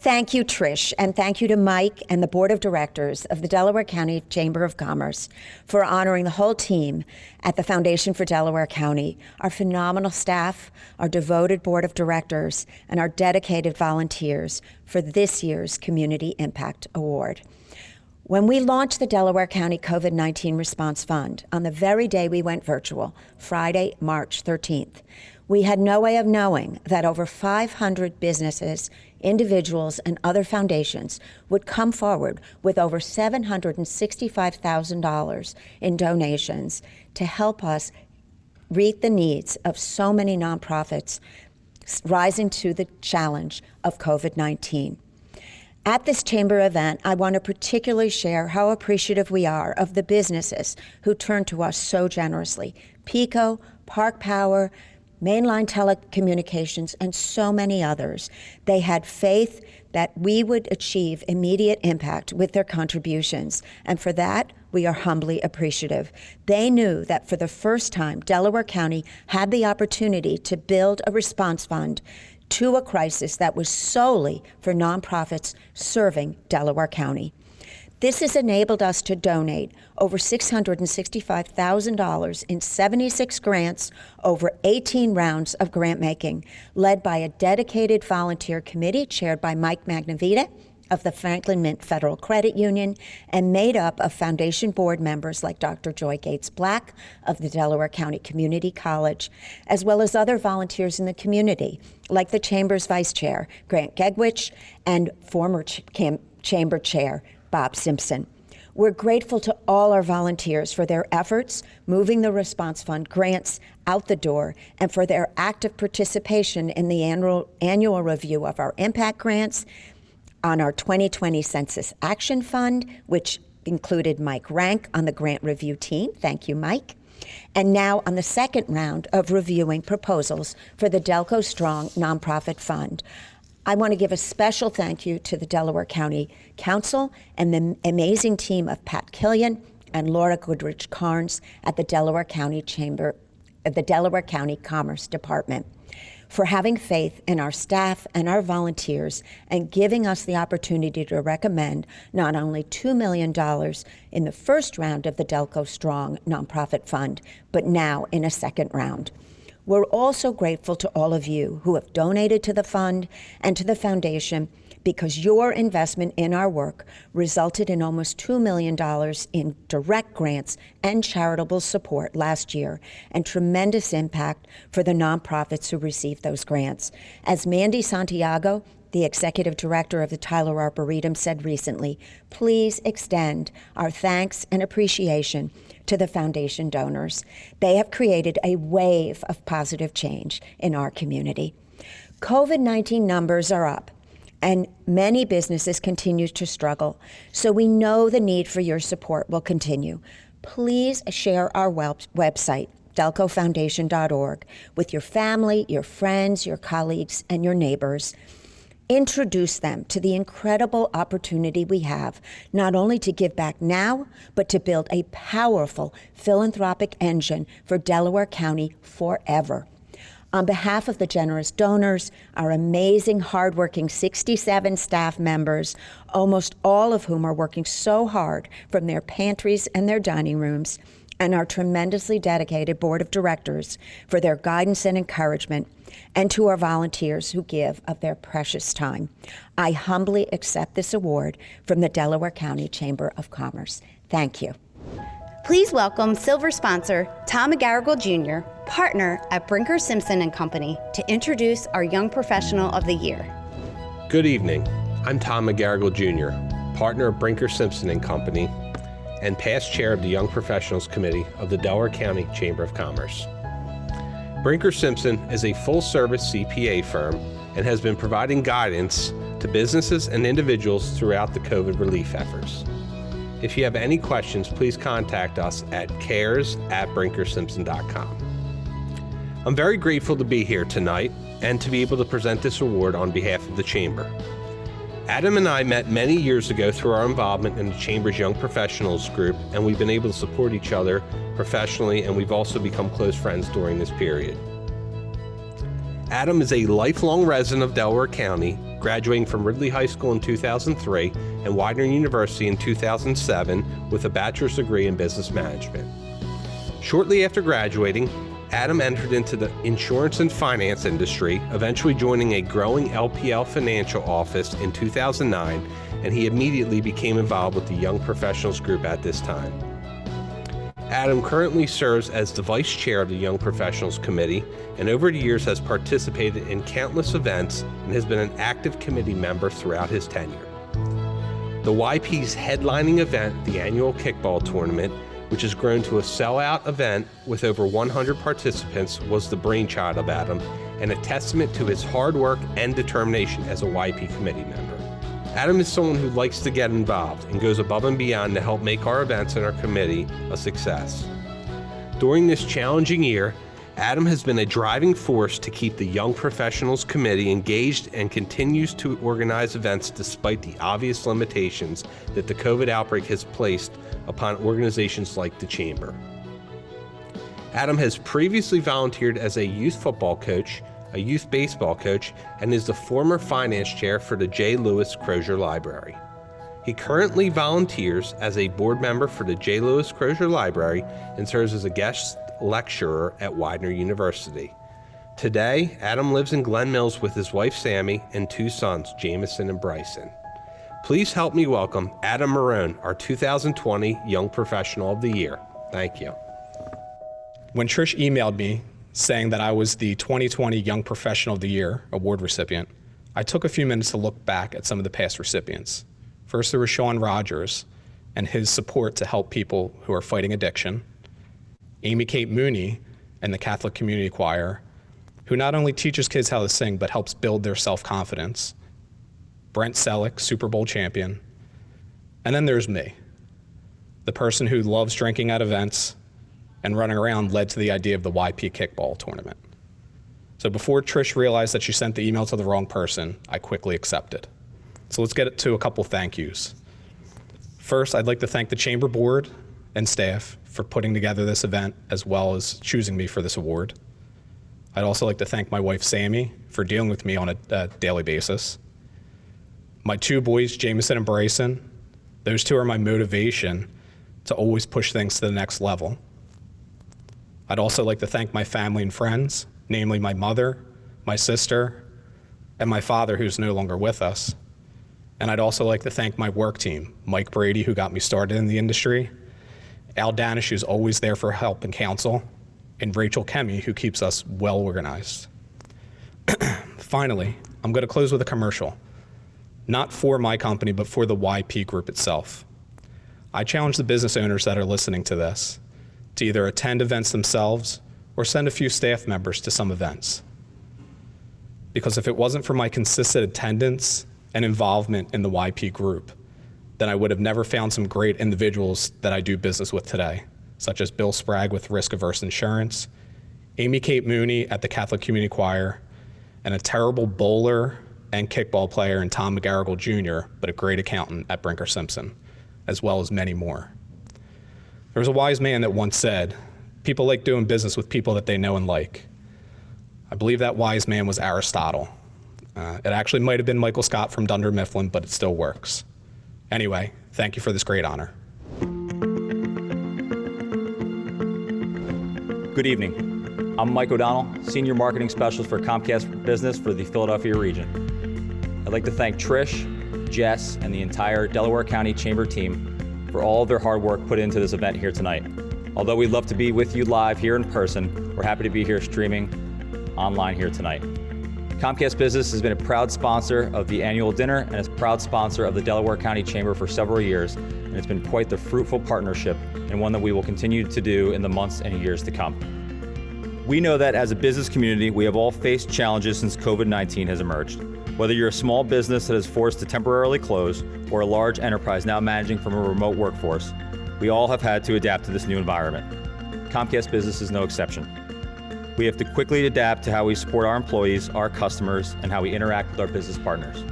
Thank you, Trish, and thank you to Mike and the Board of Directors of the Delaware County Chamber of Commerce for honoring the whole team at the Foundation for Delaware County, our phenomenal staff, our devoted Board of Directors, and our dedicated volunteers for this year's Community Impact Award. When we launched the Delaware County COVID-19 Response Fund on the very day we went virtual, Friday, March 13th, we had no way of knowing that over 500 businesses, individuals, and other foundations would come forward with over $765,000 in donations to help us meet the needs of so many nonprofits rising to the challenge of COVID-19. At this chamber event, I want to particularly share how appreciative we are of the businesses who turned to us so generously. Pico, Park Power, Mainline Telecommunications, and so many others. They had faith that we would achieve immediate impact with their contributions, and for that, we are humbly appreciative. They knew that for the first time, Delaware County had the opportunity to build a response fund to a crisis that was solely for nonprofits serving Delaware County. This has enabled us to donate over $665,000 in 76 grants over 18 rounds of grant making, led by a dedicated volunteer committee chaired by Mike Magnavita of the Franklin Mint Federal Credit Union and made up of foundation board members like Dr. Joy Gates Black of the Delaware County Community College, as well as other volunteers in the community like the Chamber's Vice Chair, Grant Gegwich, and former Chamber Chair, Bob Simpson. We're grateful to all our volunteers for their efforts moving the Response Fund grants out the door and for their active participation in the annual review of our impact grants, on our 2020 Census Action Fund, which included Mike Rank on the grant review team. Thank you, Mike. And now on the second round of reviewing proposals for the Delco Strong Nonprofit Fund. I want to give a special thank you to the Delaware County Council and the amazing team of Pat Killian and Laura Goodrich Carnes at the Delaware County Commerce Department for having faith in our staff and our volunteers and giving us the opportunity to recommend not only $2 million in the first round of the Delco Strong Nonprofit Fund, but now in a second round. We're also grateful to all of you who have donated to the fund and to the foundation, because your investment in our work resulted in almost $2 million in direct grants and charitable support last year, and tremendous impact for the nonprofits who received those grants. As Mandy Santiago, the executive director of the Tyler Arboretum, said recently, please extend our thanks and appreciation to the foundation donors. They have created a wave of positive change in our community. COVID-19 numbers are up, and many businesses continue to struggle, so we know the need for your support will continue. Please share our website, delcofoundation.org, with your family, your friends, your colleagues, and your neighbors. Introduce them to the incredible opportunity we have, not only to give back now, but to build a powerful philanthropic engine for Delaware County forever. On behalf of the generous donors, our amazing, hardworking 67 staff members, almost all of whom are working so hard from their pantries and their dining rooms, and our tremendously dedicated board of directors for their guidance and encouragement, and to our volunteers who give of their precious time, I humbly accept this award from the Delaware County Chamber of Commerce. Thank you. Please welcome silver sponsor Tom McGarrigle Jr., partner at Brinker Simpson & Company, to introduce our Young Professional of the Year. Good evening. I'm Tom McGarrigle Jr., partner at Brinker Simpson & Company and past chair of the Young Professionals Committee of the Delaware County Chamber of Commerce. Brinker Simpson is a full-service CPA firm and has been providing guidance to businesses and individuals throughout the COVID relief efforts. If you have any questions, please contact us at cares@brinkersimpson.com. I'm very grateful to be here tonight and to be able to present this award on behalf of the Chamber. Adam and I met many years ago through our involvement in the Chamber's Young Professionals group, and we've been able to support each other professionally, and we've also become close friends during this period. Adam is a lifelong resident of Delaware County, graduating from Ridley High School in 2003 and Widener University in 2007 with a bachelor's degree in business management. Shortly after graduating, Adam entered into the insurance and finance industry, eventually joining a growing LPL financial office in 2009, and he immediately became involved with the Young Professionals Group at this time. Adam currently serves as the vice chair of the Young Professionals Committee, and over the years has participated in countless events and has been an active committee member throughout his tenure. The YP's headlining event, the annual kickball tournament, which has grown to a sellout event with over 100 participants, was the brainchild of Adam and a testament to his hard work and determination as a YP committee member. Adam is someone who likes to get involved and goes above and beyond to help make our events and our committee a success. During this challenging year, Adam has been a driving force to keep the Young Professionals Committee engaged and continues to organize events despite the obvious limitations that the COVID outbreak has placed upon organizations like the Chamber. Adam has previously volunteered as a youth football coach, a youth baseball coach, and is the former finance chair for the J. Lewis Crozer Library. He currently volunteers as a board member for the J. Lewis Crozer Library and serves as a guest lecturer at Widener University. Today, Adam lives in Glen Mills with his wife Sammy and two sons, Jameson and Bryson. Please help me welcome Adam Marone, our 2020 Young Professional of the Year. Thank you. When Trish emailed me saying that I was the 2020 Young Professional of the Year award recipient, I took a few minutes to look back at some of the past recipients. First, there was Sean Rogers and his support to help people who are fighting addiction. Amy Kate Mooney and the Catholic Community Choir, who not only teaches kids how to sing, but helps build their self-confidence. Brent Selleck, Super Bowl champion. And then there's me, the person who loves drinking at events and running around led to the idea of the YP kickball tournament. So before Trish realized that she sent the email to the wrong person, I quickly accepted. So let's get to a couple thank yous. First, I'd like to thank the Chamber Board and staff for putting together this event, as well as choosing me for this award. I'd also like to thank my wife, Sammy, for dealing with me on a daily basis. My two boys, Jameson and Bryson, those two are my motivation to always push things to the next level. I'd also like to thank my family and friends, namely my mother, my sister, and my father, who's no longer with us. And I'd also like to thank my work team, Mike Brady, who got me started in the industry, Al Danish, who's always there for help and counsel, and Rachel Kemme, who keeps us well organized. Finally, I'm going to close with a commercial, not for my company, but for the YP group itself. I challenge the business owners that are listening to this to either attend events themselves or send a few staff members to some events. Because if it wasn't for my consistent attendance and involvement in the YP group, then I would have never found some great individuals that I do business with today, such as Bill Sprague with Risk Averse Insurance, Amy Kate Mooney at the Catholic Community Choir, and a terrible bowler and kickball player in Tom McGarrigle Jr., but a great accountant at Brinker Simpson, as well as many more. There was a wise man that once said, people like doing business with people that they know and like. I believe that wise man was Aristotle. It actually might have been Michael Scott from Dunder Mifflin, but it still works. Anyway, thank you for this great honor. Good evening. I'm Mike O'Donnell, Senior Marketing Specialist for Comcast Business for the Philadelphia region. I'd like to thank Trish, Jess, and the entire Delaware County Chamber team for all of their hard work put into this event here tonight. Although we'd love to be with you live here in person, we're happy to be here streaming online here tonight. Comcast Business has been a proud sponsor of the annual dinner and is a proud sponsor of the Delaware County Chamber for several years, and it's been quite the fruitful partnership and one that we will continue to do in the months and years to come. We know that as a business community, we have all faced challenges since COVID-19 has emerged. Whether you're a small business that is forced to temporarily close or a large enterprise now managing from a remote workforce, we all have had to adapt to this new environment. Comcast Business is no exception. We have to quickly adapt to how we support our employees, our customers, and how we interact with our business partners.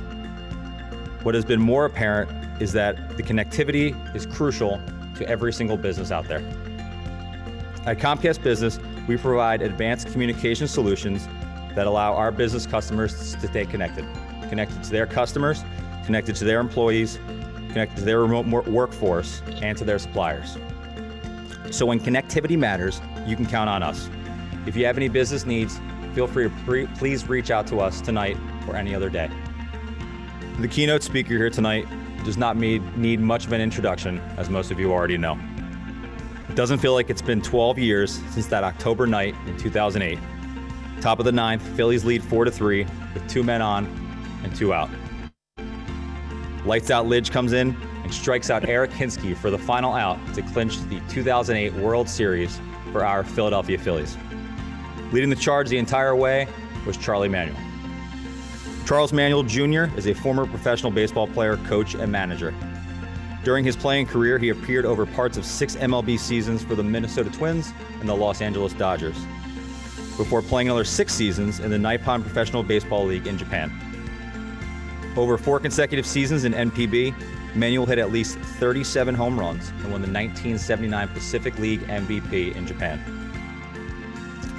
What has been more apparent is that the connectivity is crucial to every single business out there. At Comcast Business, we provide advanced communication solutions that allow our business customers to stay connected to their customers, connected to their employees, connected to their remote workforce, and to their suppliers. So when connectivity matters, you can count on us. If you have any business needs, feel free to please reach out to us tonight or any other day. The keynote speaker here tonight does not need much of an introduction, as most of you already know. It doesn't feel like it's been 12 years since that October night in 2008. Top of the ninth, Phillies lead 4-3 with 2 men on and 2 out. Lights out Lidge comes in and strikes out Eric Hinsky for the final out to clinch the 2008 World Series for our Philadelphia Phillies. Leading the charge the entire way was Charlie Manuel. Charles Manuel Jr. is a former professional baseball player, coach, and manager. During his playing career, he appeared over parts of 6 MLB seasons for the Minnesota Twins and the Los Angeles Dodgers, before playing another 6 seasons in the Nippon Professional Baseball League in Japan. Over 4 consecutive seasons in NPB, Manuel hit at least 37 home runs and won the 1979 Pacific League MVP in Japan.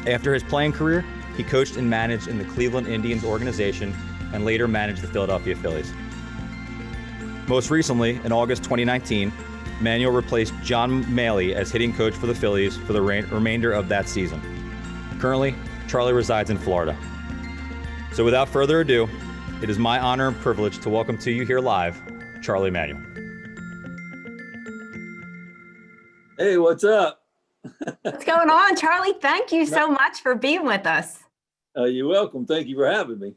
After his playing career, he coached and managed in the Cleveland Indians organization and later managed the Philadelphia Phillies. Most recently, in August 2019, Manuel replaced John Maley as hitting coach for the Phillies for the remainder of that season. Currently, Charlie resides in Florida. So without further ado, it is my honor and privilege to welcome to you here live, Charlie Manuel. Hey, what's up? What's going on, Charlie? Thank you so much for being with us. You're welcome. Thank you for having me.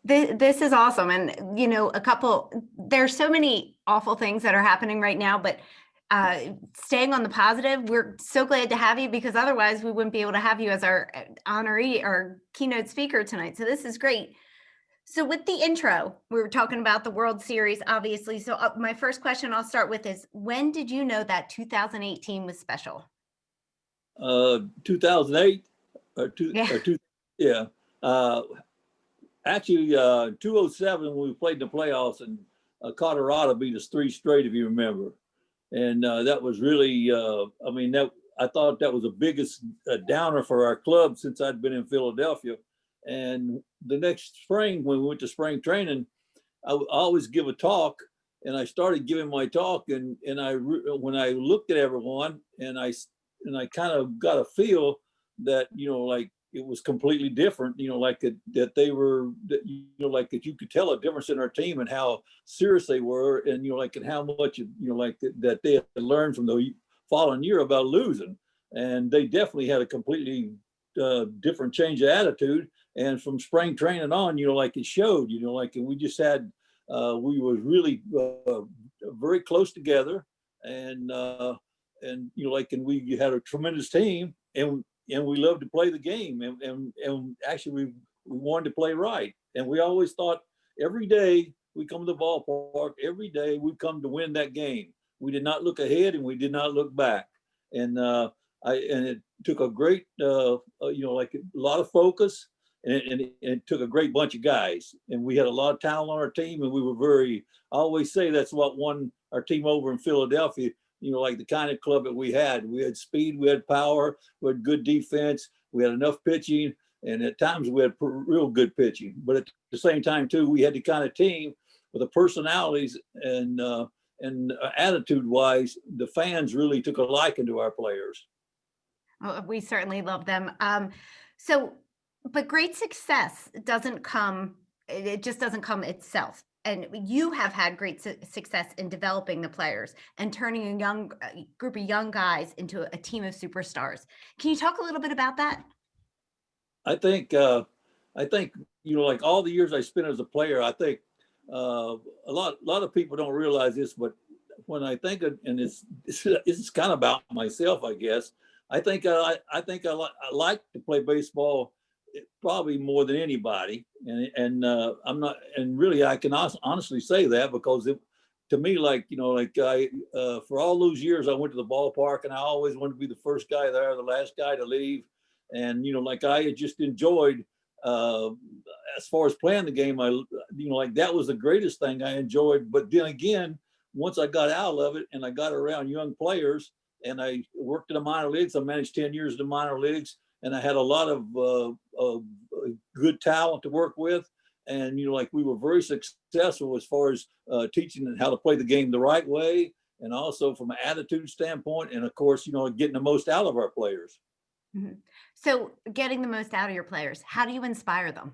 This is awesome. And, you know, there's so many awful things that are happening right now, but staying on the positive, we're so glad to have you, because otherwise we wouldn't be able to have you as our honoree or keynote speaker tonight. So this is great. So with the intro, we were talking about the World Series, obviously. So my first question I'll start with is, when did you know that 2018 was special? 2008 or two, Yeah. or two, yeah. Actually, 2007, when we played in the playoffs, and Colorado beat us 3 straight, if you remember. And that was really, I mean, I thought that was the biggest downer for our club since I'd been in Philadelphia. And the next spring, when we went to spring training, I always give a talk, and I started giving my talk, and when I looked at everyone, and I kind of got a feel that, you know, like it was completely different, you know, like that they were, you know, like that you could tell a difference in our team and how serious they were, and, you know, like, and how much, you know, like that they had learned from the following year about losing. And they definitely had a completely different change of attitude. And from spring training on, you know, like it showed, you know, like, and we just had, we was really very close together, and you know, like, and we had a tremendous team, and we loved to play the game, and actually we wanted to play right. And we always thought every day we come to the ballpark, every day we come to win that game. We did not look ahead, and we did not look back. And it took a great, you know, like a lot of focus, and it took a great bunch of guys, and we had a lot of talent on our team, and we were very, I always say that's what won our team over in Philadelphia. You know, like the kind of club that we had speed, we had power, we had good defense, we had enough pitching, and at times we had real good pitching. But at the same time too, we had the kind of team with the personalities and attitude wise, the fans really took a liking to our players. Oh, we certainly love them. But great success doesn't come, it just doesn't come itself. And you have had great success in developing the players and turning a young group of young guys into a team of superstars. Can you talk a little bit about that? I think, you know, like all the years I spent as a player, I think a lot of people don't realize this, but when I think of, and it's kind of about myself, I guess. I think I like to play baseball probably more than anybody, and I'm not, and really I can honestly say that, because to me, like, you know, like for all those years I went to the ballpark, and I always wanted to be the first guy there, the last guy to leave, and, you know, like I just enjoyed as far as playing the game, you know, like that was the greatest thing I enjoyed. But then again, once I got out of it and I got around young players, and I worked in the minor leagues, I managed 10 years in the minor leagues, and I had a lot of good talent to work with. And, you know, like we were very successful as far as teaching how to play the game the right way, and also from an attitude standpoint, and of course, you know, getting the most out of our players. Mm-hmm. So getting the most out of your players, how do you inspire them?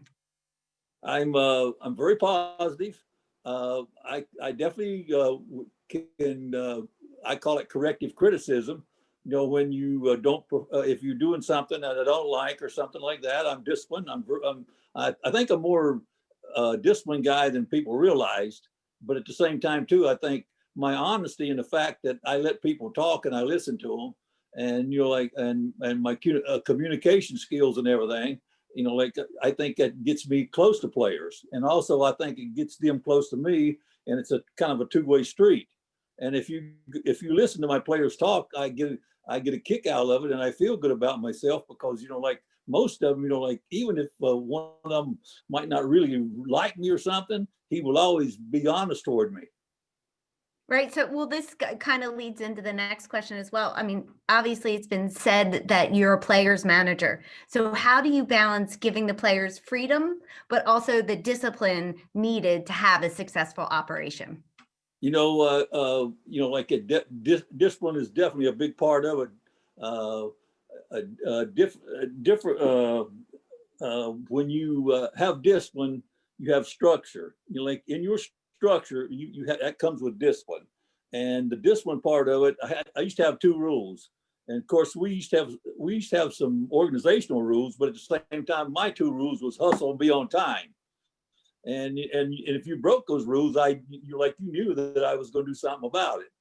I'm very positive. I definitely can, I call it corrective criticism. You know, when you don't, if you're doing something that I don't like or something like that, I'm disciplined. I think I'm more disciplined guy than people realized. But at the same time too, I think my honesty and the fact that I let people talk and I listen to them, and, you know, like, and my communication skills and everything, you know, like I think that gets me close to players, and also I think it gets them close to me, and it's a kind of a two-way street. And if you listen to my players talk, I get a kick out of it, and I feel good about myself, because, you know, like most of them, you know, like even if one of them might not really like me or something, he will always be honest toward me. Right. So, well, this kind of leads into the next question as well. I mean, obviously, it's been said that you're a player's manager. So how do you balance giving the players freedom, but also the discipline needed to have a successful operation? You know, like discipline is definitely a big part of it. When you have discipline, you have structure. You know, like in your structure, you have, that comes with discipline. And the discipline part of it, I used to have 2 rules. And of course, we used to have some organizational rules, but at the same time, my 2 rules was hustle and be on time. and if you broke those rules, you knew that I was going to do something about it.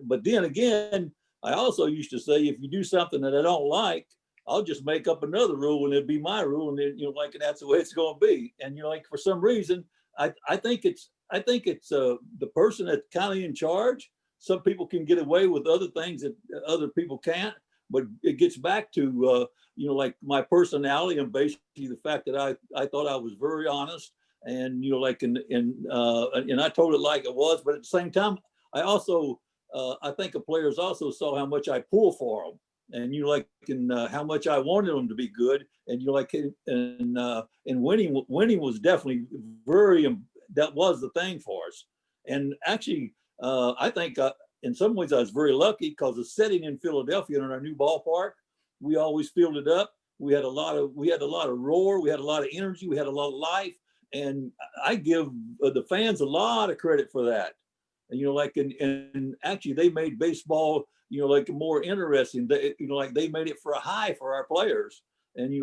But then again, I also used to say, if you do something that I don't like, I'll just make up another rule and it'll be my rule, and then, and that's the way it's going to be. And for some reason, I think it's the person that's kind of in charge. Some people can get away with other things that other people can't, but it gets back to my personality, and basically the fact that I thought I was very honest, and and I told it like it was. But at the same time, I also I think the players also saw how much I pull for them, and how much I wanted them to be good, and and winning was definitely that was the thing for us. And actually, I think in some ways I was very lucky, because the setting in Philadelphia in our new ballpark, we always filled it up. We had a lot of roar, we had a lot of energy, we had a lot of life, and I give the fans a lot of credit for that. And and actually they made baseball more interesting. They made it for a high for our players, and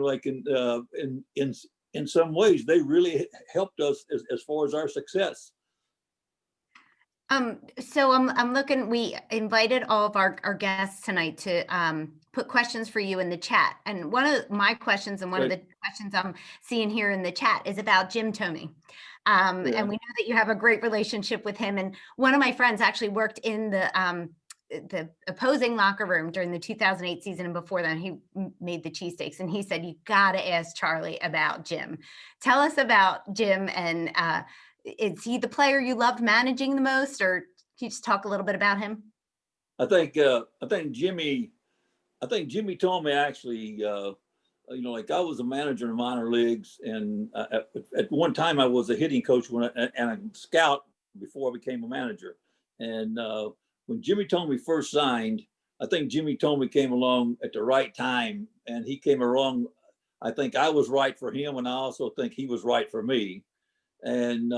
in some ways they really helped us as far as our success. So I'm looking, we invited all of our guests tonight to put questions for you in the chat. And one of my questions, and one of the questions I'm seeing here in the chat, is about Jim Thome. And we know that you have a great relationship with him. And one of my friends actually worked in the opposing locker room during the 2008 season, and before then he made the cheesesteaks, and he said, you got to ask Charlie about Jim. Tell us about Jim, and is he the player you loved managing the most, or can you just talk a little bit about him? I think Jimmy Thome actually, I was a manager in minor leagues, and at one time I was a hitting coach and a scout before I became a manager. And when Jimmy Thome first signed, I think Jimmy Thome came along at the right time, and he came along. I think I was right for him, and I also think he was right for me. And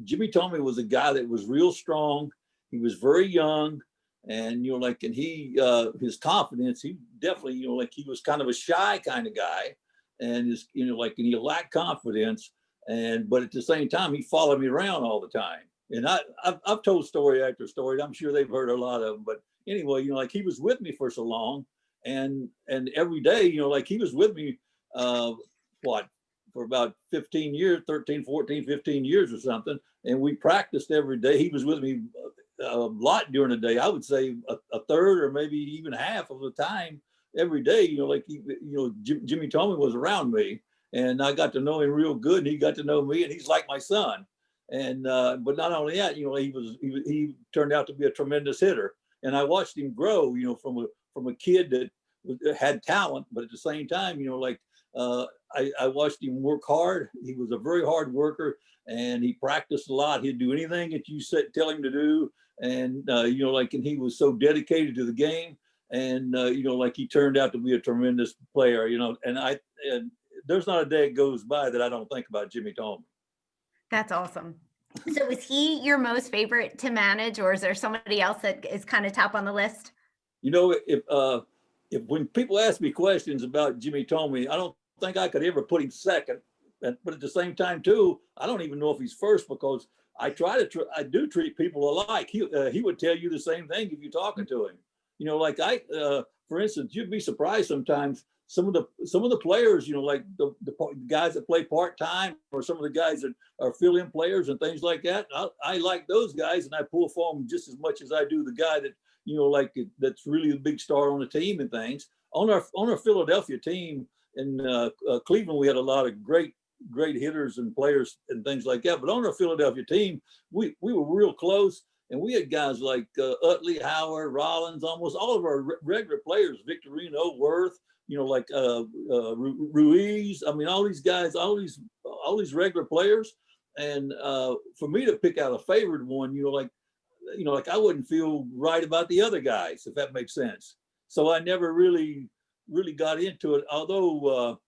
Jimmy Thome was a guy that was real strong. He was very young, and and he his confidence, he definitely he was kind of a shy kind of guy, and and he lacked confidence, but at the same time he followed me around all the time. And I've told story after story. I'm sure they've heard a lot of them, but anyway, he was with me for so long, and every day, he was with me for about 15 years, 13, 14, 15 years or something. And we practiced every day. He was with me a lot during the day. I would say a third or maybe even half of the time every day, Jimmy Thome was around me, and I got to know him real good, and he got to know me, and he's like my son. And, but not only that, he turned out to be a tremendous hitter. And I watched him grow, from a kid that had talent, but at the same time, I watched him work hard. He was a very hard worker, and he practiced a lot. He'd do anything that you tell him to do. And, and he was so dedicated to the game, and, he turned out to be a tremendous player, and there's not a day that goes by that I don't think about Jimmy Thome. That's awesome. So is he your most favorite to manage, or is there somebody else that is kind of top on the list? If when people ask me questions about Jimmy Thome, I don't think I could ever put him second. But at the same time, too, I don't even know if he's first, because I do treat people alike. He would tell you the same thing if you're talking to him. For instance, you'd be surprised sometimes. Some of the players, the guys that play part-time, or some of the guys that are fill-in players and things like that, I like those guys, and I pull for them just as much as I do the guy that, that's really the big star on the team and things. On our Philadelphia team in Cleveland, we had a lot of great hitters and players and things like that. But on our Philadelphia team, we were real close, and we had guys like Utley, Howard, Rollins, almost all of our regular players, Victorino, Worth, Ruiz. I mean, all these guys, all these regular players. And for me to pick out a favorite one, I wouldn't feel right about the other guys, if that makes sense. So I never really got into it. Although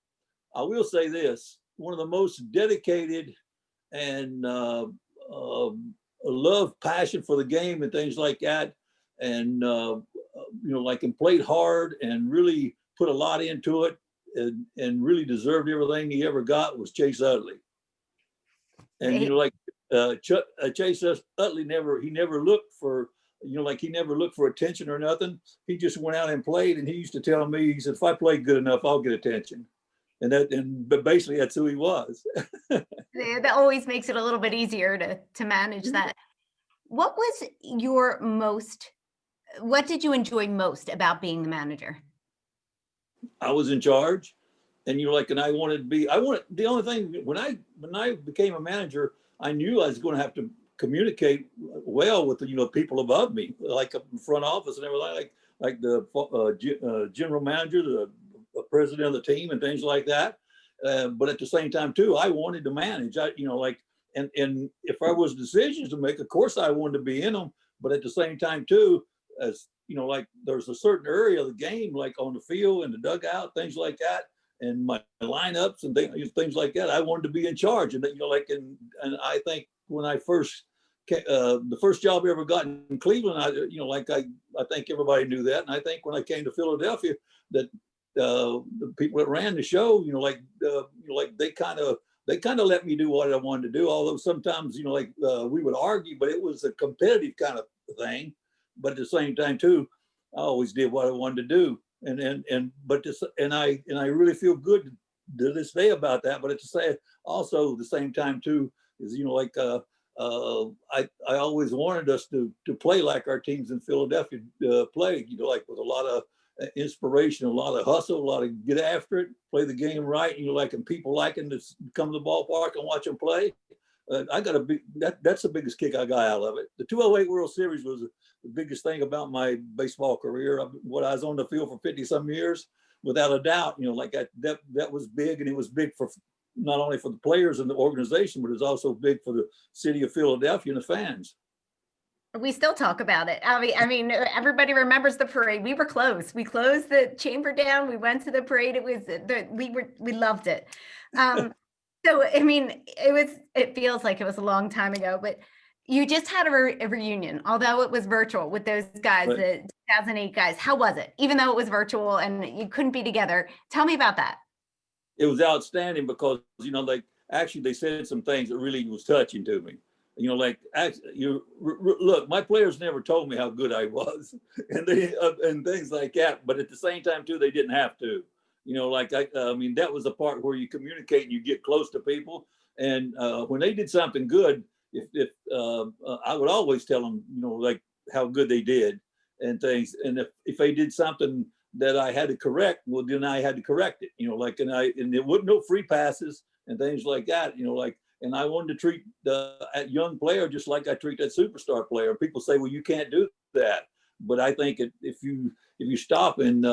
I will say this, one of the most dedicated and love, passion for the game and things like that, and and played hard and really put a lot into it, and really deserved everything he ever got, was Chase Utley. And, you know, like Chase Utley never looked for, you know, like he never looked for attention or nothing. He just went out and played. And he used to tell me, he said, if I play good enough, I'll get attention. But basically that's who he was. That always makes it a little bit easier to manage that. What did you enjoy most about being the manager? I was in charge, and you know, like, and the only thing, when I became a manager, I knew I was going to have to communicate well with the, you know, people above me, like up in front office and everything, like the general manager, the president of the team and things like that. But at the same time too, I wanted to manage. And if there was decisions to make, of course I wanted to be in them, but at the same time too, as you know, like there's a certain area of the game, like on the field and the dugout, things like that, and my lineups and things like that, I wanted to be in charge. And you know, like, and I think when I first the first job I ever got in Cleveland, I think everybody knew that. And I think when I came to Philadelphia, that the people that ran the show, they kind of let me do what I wanted to do. Although sometimes, we would argue, but it was a competitive kind of thing. But at the same time too, I always did what I wanted to do. And I really feel good to this day about that. But it's also the same time too, is, I always wanted us to play like our teams in Philadelphia played, like with a lot of inspiration, a lot of hustle, a lot of get after it, play the game right, and people liking to come to the ballpark and watch them play. That's the biggest kick I got out of it. The 2008 World Series was the biggest thing about my baseball career. What I was on the field for 50 some years, without a doubt, that was big, and it was big for not only for the players and the organization, but it was also big for the city of Philadelphia and the fans. We still talk about it. I mean, everybody remembers the parade. We were close. We closed the chamber down. We went to the parade. We loved it. So, I mean, it feels like it was a long time ago, but you just had a reunion, although it was virtual with those guys, right. The 2008 guys. How was it? Even though it was virtual and you couldn't be together. Tell me about that. It was outstanding because, actually they said some things that really was touching to me. Look, my players never told me how good I was and things like that. But at the same time too, they didn't have to, that was the part where you communicate and you get close to people. And when they did something good, if I would always tell them, how good they did and things. And if they did something that I had to correct, well, then I had to correct it, and there wasn't no free passes and things like that, and I wanted to treat that young player just like I treat that superstar player. People say, well, you can't do that. But I think if you stop and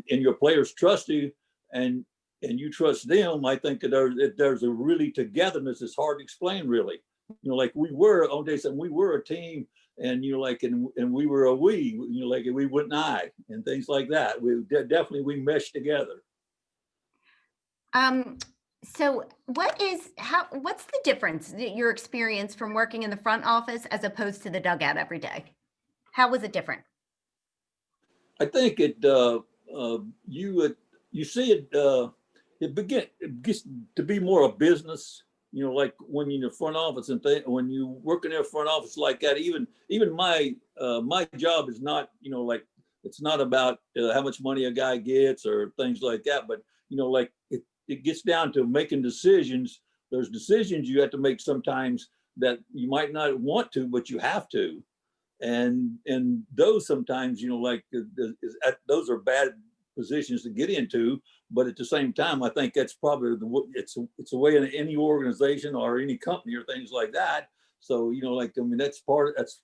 your players trust you and you trust them, I think that there's a really togetherness that's hard to explain, really. Like we were on day seven, we were a team, and and we were we wouldn't I and things like that. We definitely meshed together. So what's the difference, your experience from working in the front office as opposed to the dugout every day? How was it different? I think you see it gets to be more a business, like when you're in the front office and when you work in their front office like that, even my job is not, it's not about how much money a guy gets or things like that, but it gets down to making decisions. There's decisions you have to make sometimes that you might not want to, but you have to. And those sometimes, those are bad positions to get into. But at the same time, I think that's probably it's a way in any organization or any company or things like that. So, that's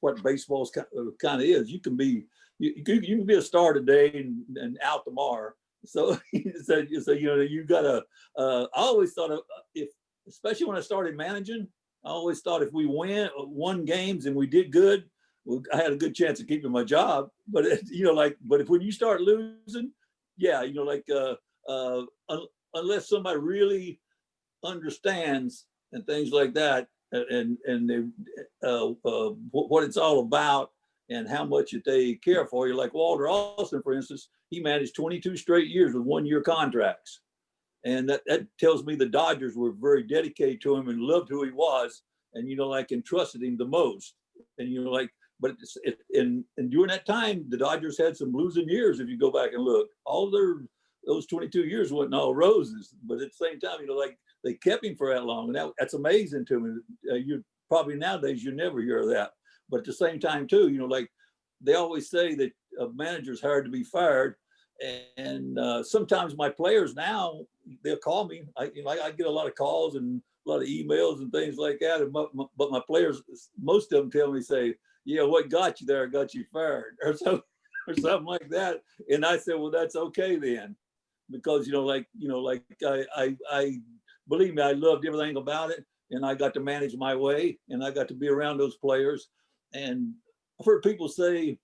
what baseball's kind of is. You can be a star today and out tomorrow. So, you gotta. I always thought especially when I started managing, I always thought if we won games and we did good, well, I had a good chance of keeping my job. But but if when you start losing, yeah, unless somebody really understands and things like that, and they, what it's all about and how much they care for you. Like Walter Austin, for instance, he managed 22 straight years with 1-year contracts. And that tells me the Dodgers were very dedicated to him and loved who he was. and, like, and trusted him the most. And, but and during that time, the Dodgers had some losing years. If you go back and look, those 22 years wasn't all roses, but at the same time, like, they kept him for that long. And that's amazing to me. You probably nowadays, you never hear that. But at the same time too, like, they always say that a manager's hired to be fired. And sometimes my players now, they'll call me. I get a lot of calls and a lot of emails and things like that. But my players, most of them tell me, say, yeah, what got you there got you fired, or something like that. And I said, well, that's okay then, because I believe me, I loved everything about it, and I got to manage my way, and I got to be around those players. And I've heard people say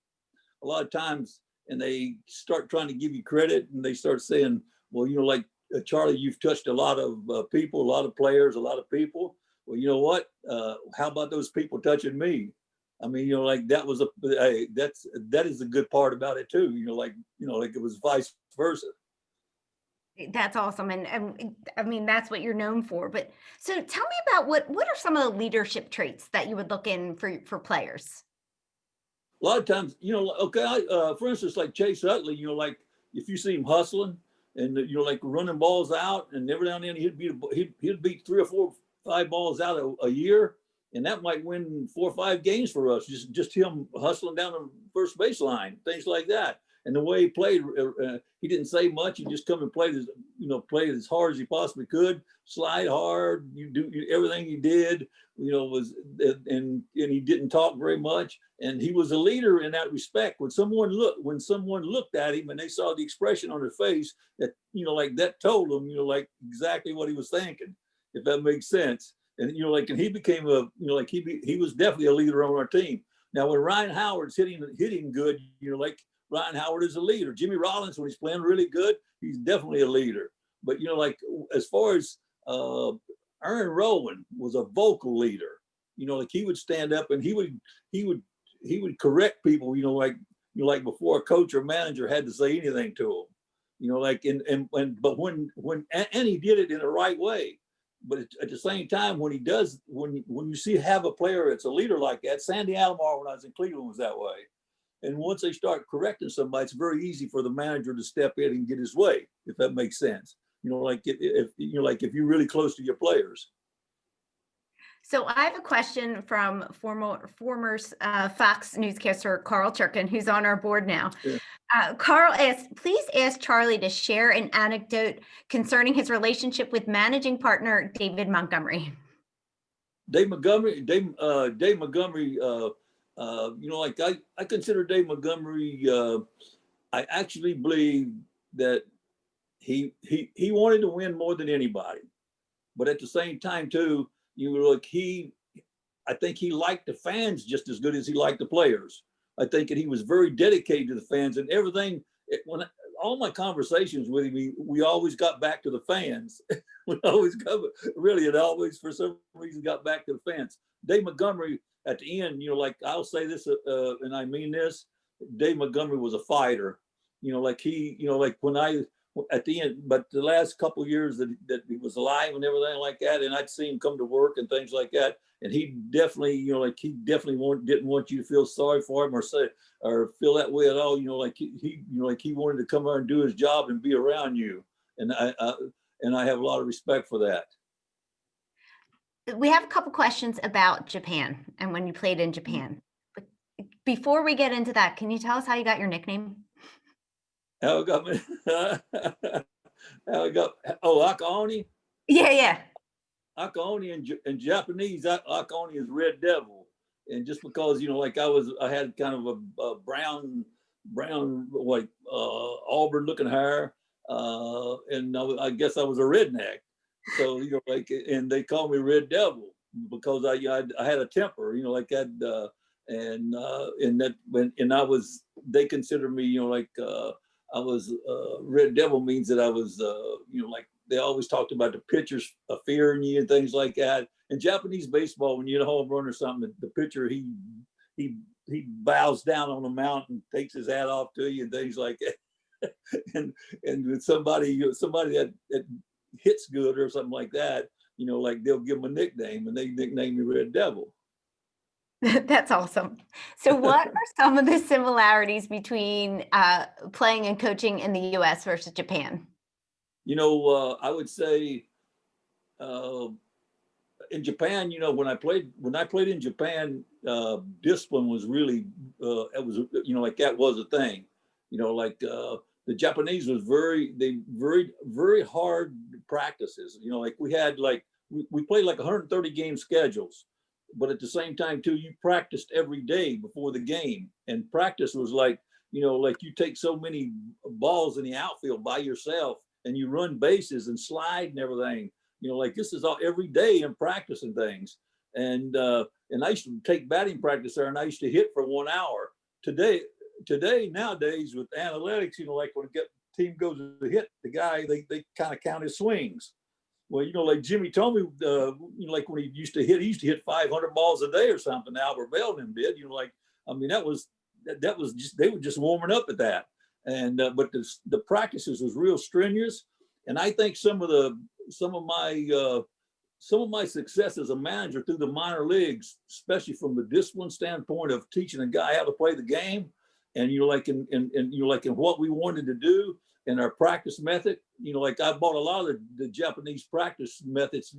a lot of times, and they start trying to give you credit, and they start saying, well, like, Charlie, you've touched a lot of people, a lot of players, a lot of people. Well, you know what? How about those people touching me? I mean, like, that was that is the good part about it too. Like it was vice versa. That's awesome. And I mean, that's what you're known for. But so tell me about what are some of the leadership traits that you would look in for players? A lot of times, okay, for instance, like Chase Utley, like, if you see him hustling and, like, running balls out, and every now and then he'd beat 3 or 4 or 5 balls out a year. And that might win 4 or 5 games for us. Just him hustling down the first baseline, things like that. And the way he played, he didn't say much. He just come and played as hard as he possibly could, slide hard. Everything he did, was, and he didn't talk very much. And he was a leader in that respect. When someone looked at him and they saw the expression on his face, that, like, that told them, like, exactly what he was thinking, if that makes sense. And, like, and he became he was definitely a leader on our team. Now, when Ryan Howard's hitting good, like, Ryan Howard is a leader. Jimmy Rollins, when he's playing really good, he's definitely a leader. But, like, as far as Aaron Rowan was a vocal leader, like, he would stand up and he would correct people, like before a coach or manager had to say anything to him, like, but when he did it in the right way. But at the same time, when you have a player that's a leader like that, Sandy Alomar, when I was in Cleveland, was that way. And once they start correcting somebody, it's very easy for the manager to step in and get his way, if that makes sense. Like, if you're really close to your players. So I have a question from former Fox newscaster Carl Churkin, who's on our board now. Yeah. Carl asks, please ask Charlie to share an anecdote concerning his relationship with managing partner David Montgomery. Dave Montgomery, like, I consider Dave Montgomery, I actually believe that he wanted to win more than anybody. But at the same time too, I think he liked the fans just as good as he liked the players. I think that he was very dedicated to the fans, and everything. When all my conversations with him, we always got back to the fans. It always, for some reason, got back to the fans. Dave Montgomery, at the end, like, I'll say this, and I mean this, Dave Montgomery was a fighter. Like, at the end, but the last couple of years that he was alive and everything like that, and I'd see him come to work and things like that, and he definitely, didn't want you to feel sorry for him or feel that way at all. He wanted to come out and do his job and be around you, and I have a lot of respect for that. We have a couple questions about Japan and when you played in Japan. But before we get into that, can you tell us how you got your nickname? How I got Akaoni? Yeah. Akaoni in Japanese, Akaoni is Red Devil. And just because, like, I had kind of a brown, like, auburn looking hair, and I guess I was a redneck. So, like, and they called me Red Devil because I had a temper, like that, they considered me, like, I was, Red Devil means that I was, like, they always talked about the pitchers fearing you and things like that. In Japanese baseball, when you hit a home run or something, the pitcher, he bows down on the mountain, takes his hat off to you and things like that. and with somebody that hits good or something like that, like they'll give them a nickname, and they nickname me Red Devil. That's awesome. So what are some of the similarities between playing and coaching in the US versus Japan? I would say in Japan, when I played in Japan, discipline was really, it was, like that was a thing. The Japanese was very hard practices. Like we had we played like 130 game schedules, but at the same time too, you practiced every day before the game, and practice was like you take so many balls in the outfield by yourself, and you run bases and slide and everything. Like this is all every day in practice and things. And I used to take batting practice there, and I used to hit for 1 hour. Nowadays with analytics, like when a team goes to hit the guy, they kind of count his swings. Well, like Jimmy told me, like when he used to hit 500 balls a day or something. Albert Bell and did, that was just, they were just warming up at that. And but the practices was real strenuous. And I think some of my success as a manager through the minor leagues, especially from the discipline standpoint of teaching a guy how to play the game, and in what we wanted to do and our practice method, like I bought a lot of the Japanese practice methods,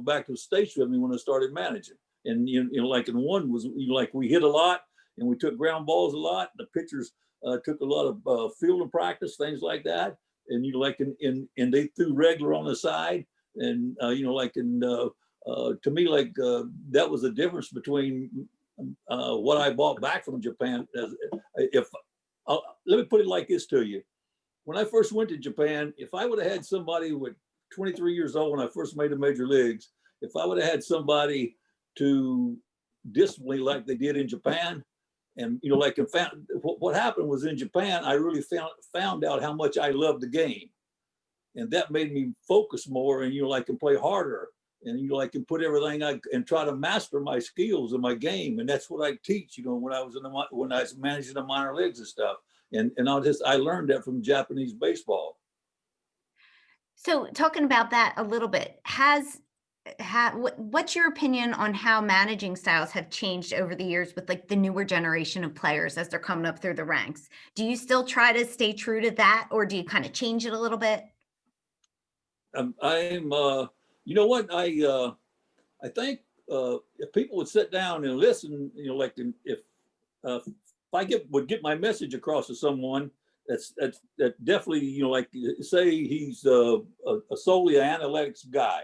back to the States with me when I started managing. And like in one was like we hit a lot and we took ground balls a lot. The pitchers took a lot of fielding practice, things like that. And and they threw regular on the side, and to me, that was the difference between what I bought back from Japan. Let me put it like this to you: when I first went to Japan, if I would have had somebody with 23 years old when I first made the major leagues, if I would have had somebody to discipline like they did in Japan. And what happened was in Japan, I really found out how much I loved the game, and that made me focus more and and play harder and and put everything and try to master my skills in my game, and that's what I teach. When I was managing the minor leagues and stuff, and I learned that from Japanese baseball. So talking about that a little bit, what's your opinion on how managing styles have changed over the years with the newer generation of players as they're coming up through the ranks? Do you still try to stay true to that, or do you kind of change it a little bit? I think if people would sit down and listen, if I would get my message across to someone that definitely, say he's a solely an analytics guy.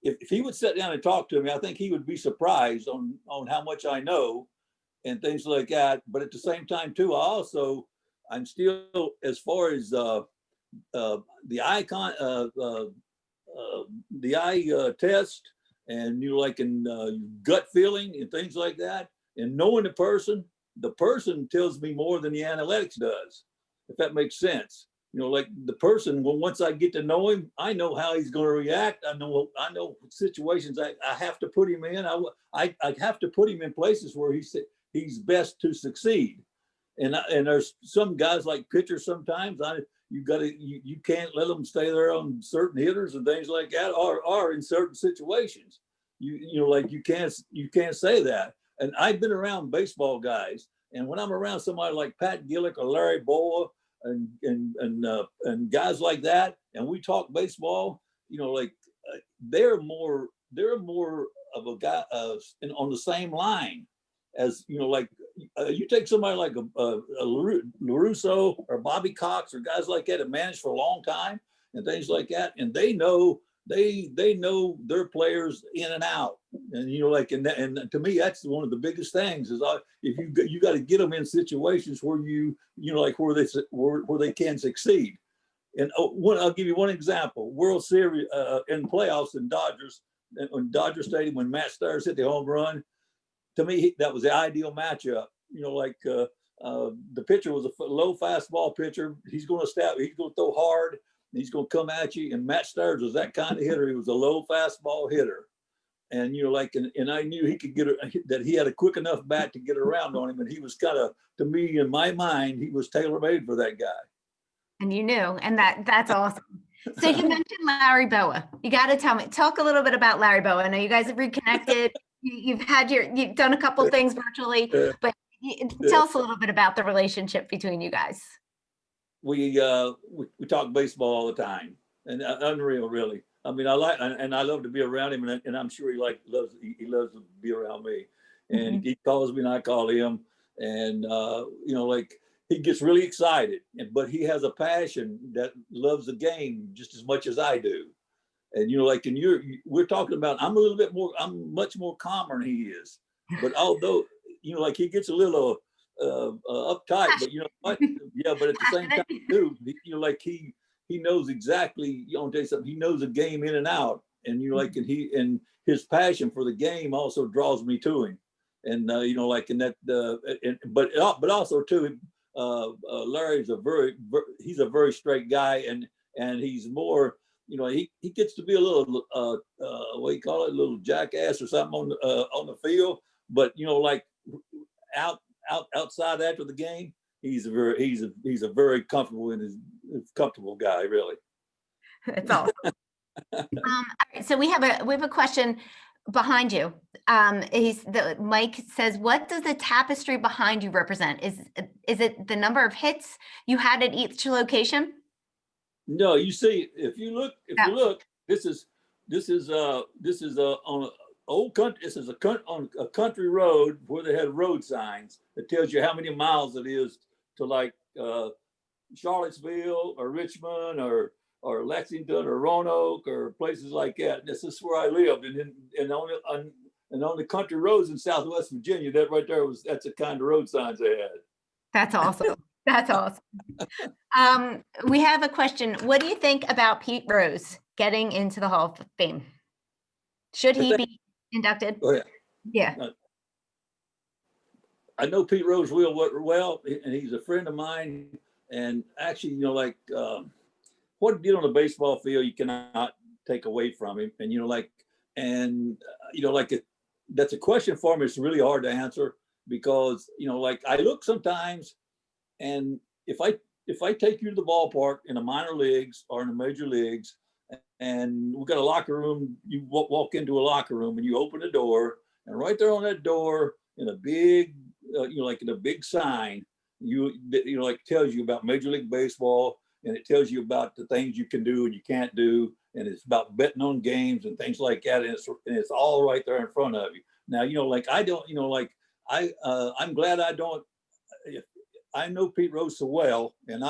If he would sit down and talk to me, I think he would be surprised on how much I know and things like that. But at the same time too, I'm still, as far as the eye test and gut feeling and things like that, and knowing the person tells me more than the analytics does, if that makes sense. The person, once I get to know him, I know how he's going to react. I know situations I have to put him in. I have to put him in places where he's best to succeed. And there's some guys like pitchers. Sometimes you can't let them stay there on certain hitters and things like that, or in certain situations. You can't say that. And I've been around baseball guys, and when I'm around somebody like Pat Gillick or Larry Bowa, and guys like that, and we talk baseball, they're more of a guy on the same line as you take somebody like a LaRusso or Bobby Cox or guys like that managed for a long time and things like that, and they know their players in and out, and and to me that's one of the biggest things is if you got to get them in situations where where they can succeed. And I'll give you one example: World Series in playoffs in Dodger Stadium when Matt Stairs hit the home run. To me, that was the ideal matchup. The pitcher was a low fastball pitcher. He's going to throw hard. He's going to come at you. And Matt Stairs was that kind of hitter. He was a low fastball hitter. And, and I knew he could that he had a quick enough bat to get around on him. And he was kind of, to me, in my mind, he was tailor-made for that guy. And and that's awesome. So you mentioned Larry Boa. You got to talk a little bit about Larry Boa. I know you guys have reconnected. You've done a couple things virtually, but tell us a little bit about the relationship between you guys. We talk baseball all the time, and unreal, really. I mean, I love to be around him, and I'm sure he loves to be around me. And he calls me, and I call him, and he gets really excited. But he has a passion that loves the game just as much as I do. And we're talking about. I'm much more calmer than he is. But although he gets a little uptight, but you know what? Yeah, but at the same time, too, he knows exactly. I'll tell you something. He knows the game in and out, and and his passion for the game also draws me to him. And but also too, Larry's he's a very straight guy, and he's more. He gets to be a little what do you call it, a little jackass or something on the field, but outside after the game, he's a very comfortable guy, really. That's awesome. All right, so we have a question behind you. Mike says, what does the tapestry behind you represent? Is it the number of hits you had at each location? No, you see, if you look, this is on an old country. This is on a country road where they had road signs that tells you how many miles it is to Charlottesville or Richmond or Lexington or Roanoke or places like that. And this is where I lived, and on the country roads in Southwest Virginia, that right there that's the kind of road signs they had. That's awesome. That's awesome. We have a question. What do you think about Pete Rose getting into the Hall of Fame? Should he be inducted? Oh, yeah. Yeah. I know Pete Rose real well, and he's a friend of mine. And actually, what he did on the baseball field, you cannot take away from him. And that's a question for me. It's really hard to answer because I look sometimes. And if I take you to the ballpark in the minor leagues or in the major leagues, and we've got a locker room, you walk into a locker room and you open the door, and right there on that door in a big, in a big sign, tells you about Major League Baseball, and it tells you about the things you can do and you can't do, and it's about betting on games and things like that, and it's all right there in front of you. Now, I'm glad I don't. I know Pete Rose so well, and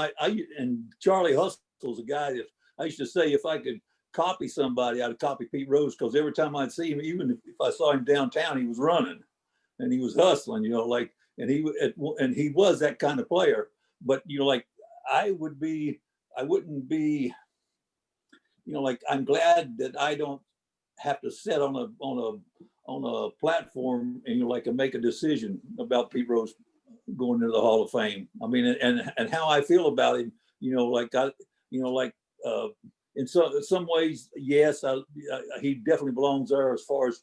and Charlie Hustle's a guy that I used to say if I could copy somebody, I'd copy Pete Rose, because every time I'd see him, even if I saw him downtown, he was running and he was hustling, and he was that kind of player. But I wouldn't be, I'm glad that I don't have to sit on a platform and make a decision about Pete Rose going into the Hall of Fame. I mean, and how I feel about him, in some ways, yes, he definitely belongs there as far as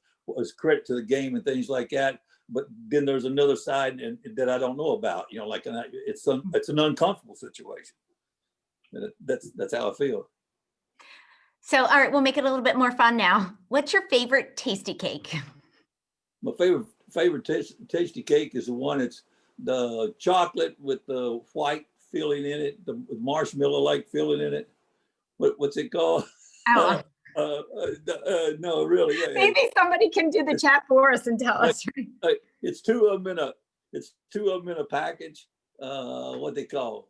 credit to the game and things like that. But then there's another side that I don't know about, it's an uncomfortable situation. That's how I feel. So, all right, we'll make it a little bit more fun now. What's your favorite tasty cake? My favorite tasty cake is the one that's the chocolate with the white filling in it, the marshmallow-like filling in it. What's it called? Oh. No, really. Maybe somebody can do the chat for us and tell us. It's two of them in a package. What they call?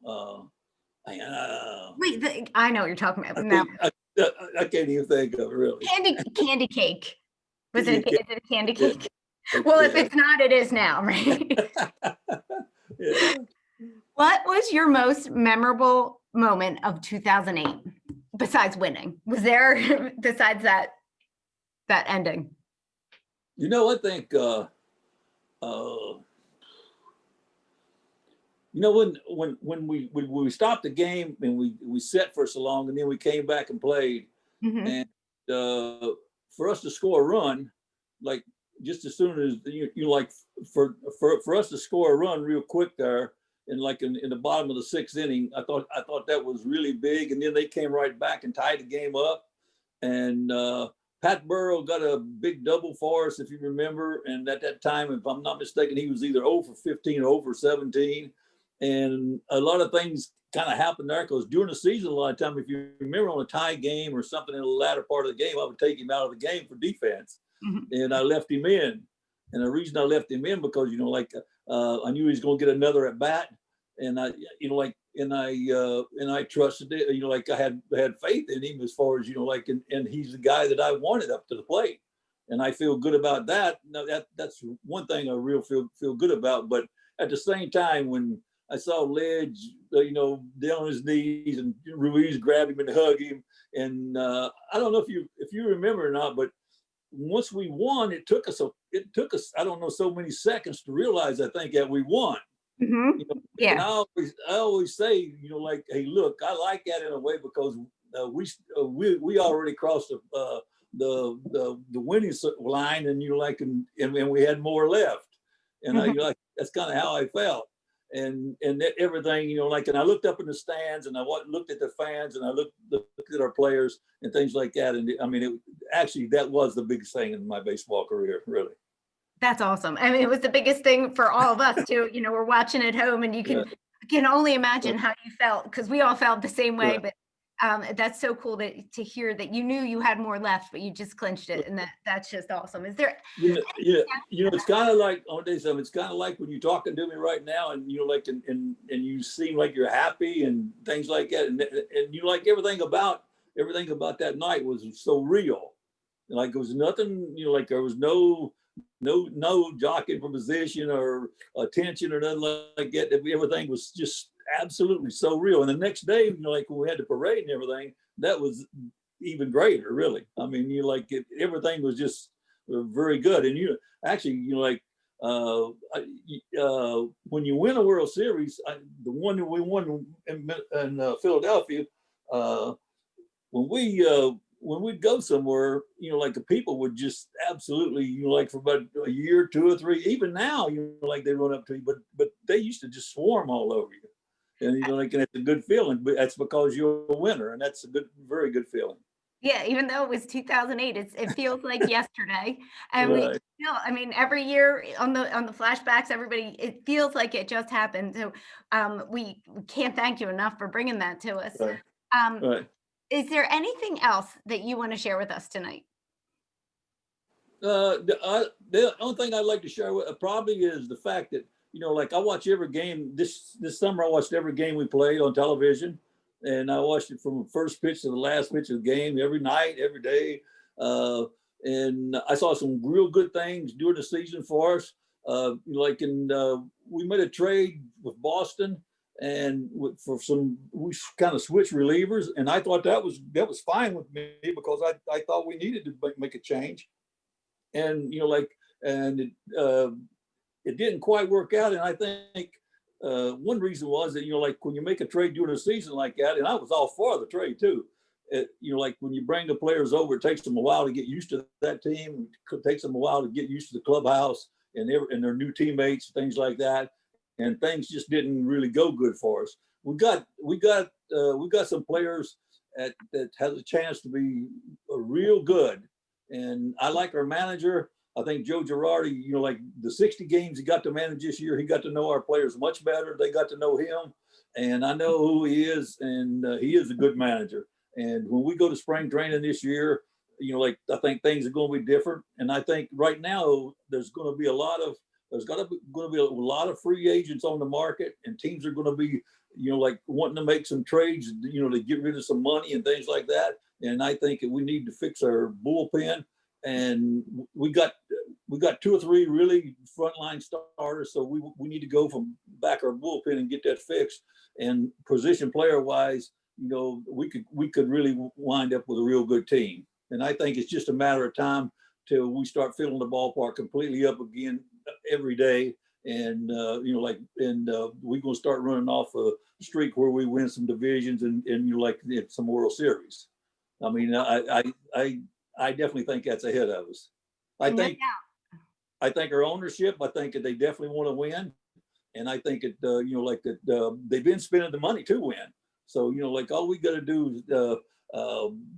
Wait, I know what you're talking about now. I can't even think of it, really. Candy cake. Is it a candy cake? Well, if it's not, it is now, right? Yeah. What was your most memorable moment of 2008 besides winning? Was there besides that ending? I think when we stopped the game and we sat for so long, and then we came back and played, and for us to score a run, just as soon as for us to score a run real quick there, in the bottom of the 6th inning. I thought that was really big. And then they came right back and tied the game up. And Pat Burrow got a big double for us, if you remember. And at that time, if I'm not mistaken, he was either 0 for 15 or 0 for 17. And a lot of things kind of happened there, because during the season, a lot of time, if you remember, on a tie game or something in the latter part of the game, I would take him out of the game for defense. And I left him in. And the reason I left him in, because, you know, like I knew he was going to get another at bat. And I, you know, like, and I trusted it, you know, like I had faith in him, as far as, you know, like, and he's the guy that I wanted up to the plate. And I feel good about that. Now that's one thing I really feel good about. But at the same time, when I saw Ledge, you know, down on his knees, and Ruiz grab him and hug him, and I don't know if you remember or not, but once we won, it took us I don't know, so many seconds to realize, I think, that we won. Mm-hmm. You know, Yeah. and I always say, you know, like, hey, look, I like that in a way, because we already crossed the winning line, and, you know, like, and we had more left, and I, you know, like, that's kind of how I felt. And everything, you know, like, and I looked up in the stands, and I looked at the fans, and I looked at our players and things like that. And I mean, that was the biggest thing in my baseball career, really. That's awesome. I mean, it was the biggest thing for all of us too. You know, we're watching at home, and you can only imagine how you felt, because we all felt the same way. But that's so cool to hear that you knew you had more left, but you just clinched it, and that's just awesome. Is there? You know, it's kind of like, it's kind of like when you're talking to me right now, and, you know, like, and you seem like you're happy and things like that, and you know, like, everything about that night was so real. Like, it was nothing, you know, like, there was no jockeying for position or attention or nothing like that. Everything was just absolutely so real. And the next day, you know, like, when we had the parade and everything, that was even greater, really. I mean, you know, like, everything was just very good. And you actually, you know, like, when you win a World Series, the one that we won in Philadelphia, when we'd go somewhere, you know, like, the people would just absolutely, you know, like, for about a year, 2 or 3, even now, you know, like, they run up to you, but they used to just swarm all over you. And, you know, like, and it's a good feeling, but that's because you're a winner, and that's a very good feeling. Yeah, even though it was 2008, it feels like yesterday. And we Right. still, I mean, every year on the flashbacks, it feels like it just happened. So we can't thank you enough for bringing that to us. Right. Right. Is there anything else that you want to share with us tonight? The only thing I'd like to share probably is the fact that, you know, like, I watch every game. This summer, I watched every game we played on television, and I watched it from the first pitch to the last pitch of the game, every night, every day. And I saw some real good things during the season for us. We made a trade with Boston, and we kind of switched relievers, and I thought that was fine with me, because I thought we needed to make a change. And, you know, like, and it didn't quite work out. And I think one reason was that, you know, like, when you make a trade during a season like that, and I was all for the trade too, you know, like, when you bring the players over, it takes them a while to get used to that team. It takes them a while to get used to the clubhouse and their new teammates, things like that. And things just didn't really go good for us. We got some players that has a chance to be real good. And I like our manager. I think Joe Girardi, you know, like, the 60 games he got to manage this year, he got to know our players much better. They got to know him, and I know who he is, and he is a good manager. And when we go to spring training this year, you know, like, I think things are going to be different. And I think right now there's going to be a lot of free agents on the market, and teams are going to be, you know, like, wanting to make some trades, you know, to get rid of some money and things like that. And I think we need to fix our bullpen. And we got 2 or 3 really frontline starters, so we need to go from back our bullpen and get that fixed. And position player wise, you know, we could really wind up with a real good team. And I think it's just a matter of time till we start filling the ballpark completely up again every day. And you know, like, and we're gonna start running off a streak where we win some divisions and you know, like, some World Series. I mean, I definitely think that's ahead of us. I think our ownership, I think they definitely want to win. And I think it, like they've been spending the money to win. So, like all we got to do is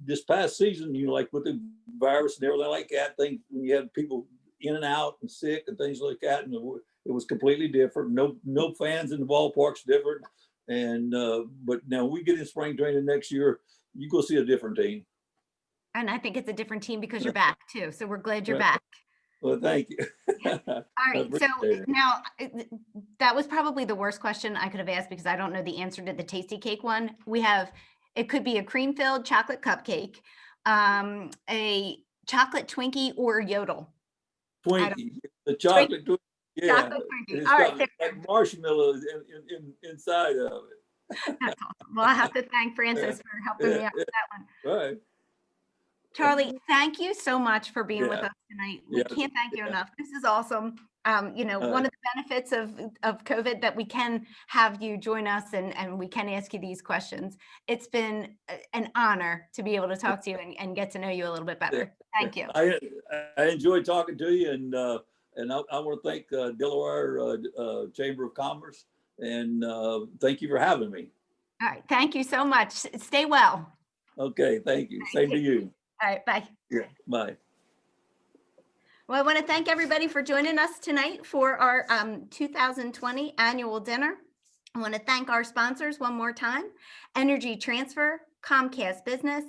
this past season, like with the virus and everything like that, thing when you had people in and out and sick and things like that, and it was completely different. No fans in the ballpark's different. And but now we get in spring training next year, you go see a different team. And I think it's a different team because you're back too. So we're glad you're Right. back. Well, thank you. All right. So now that was probably the worst question I could have asked because I don't know the answer to the tasty cake one. It could be a cream filled chocolate cupcake, a chocolate Twinkie, or yodel. Twinkie, the chocolate Twinkie. Yeah, chocolate Twinkie. It's All got right. like marshmallows inside of it. That's awesome. Well, I have to thank Francis for helping me out with that one. Right. Charlie, thank you so much for being with Yeah. us tonight. We Yeah. can't thank you enough. This is awesome. One of the benefits of COVID that we can have you join us and we can ask you these questions. It's been an honor to be able to talk to you and get to know you a little bit better. Thank you. I enjoyed talking to you, and I want to thank Delaware Chamber of Commerce, and thank you for having me. All right. Thank you so much. Stay well. Okay. Thank you. Same to you. All right. Bye. Yeah. Bye. Well, I want to thank everybody for joining us tonight for our 2020 annual dinner. I want to thank our sponsors one more time: Energy Transfer, Comcast Business,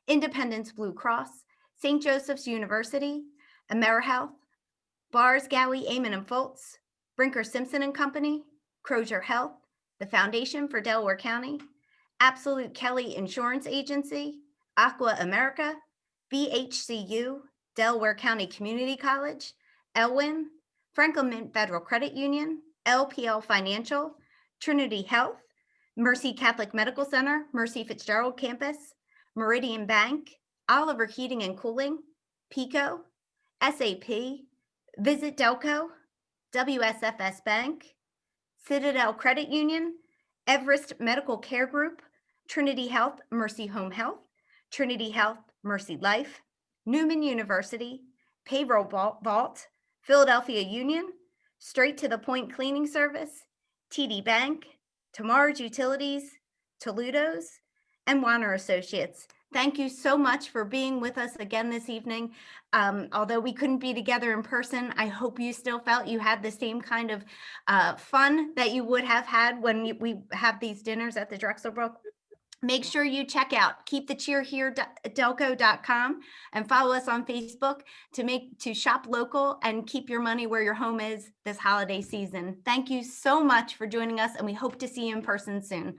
Independence Blue Cross, St. Joseph's University, AmeriHealth, Bars, Gowie, Amon and Foltz, Brinker Simpson and Company, Crozer Health, the Foundation for Delaware County, Absolute Kelly Insurance Agency, Aqua America, BHCU, Delaware County Community College, Elwyn, Franklin Mint Federal Credit Union, LPL Financial, Trinity Health, Mercy Catholic Medical Center, Mercy Fitzgerald Campus, Meridian Bank, Oliver Heating and Cooling, PICO, SAP, Visit Delco, WSFS Bank, Citadel Credit Union, Everest Medical Care Group, Trinity Health, Mercy Home Health, Trinity Health, Mercy Life, Newman University, Payroll Vault, Philadelphia Union, Straight to the Point Cleaning Service, TD Bank, Tamar's Utilities, Toledo's, and Warner Associates. Thank you so much for being with us again this evening. Although we couldn't be together in person, I hope you still felt you had the same kind of fun that you would have had when we have these dinners at the Drexel Brook. Make sure you check out keepthecheerhere.delco.com and follow us on Facebook to shop local and keep your money where your home is this holiday season. Thank you so much for joining us, and we hope to see you in person soon.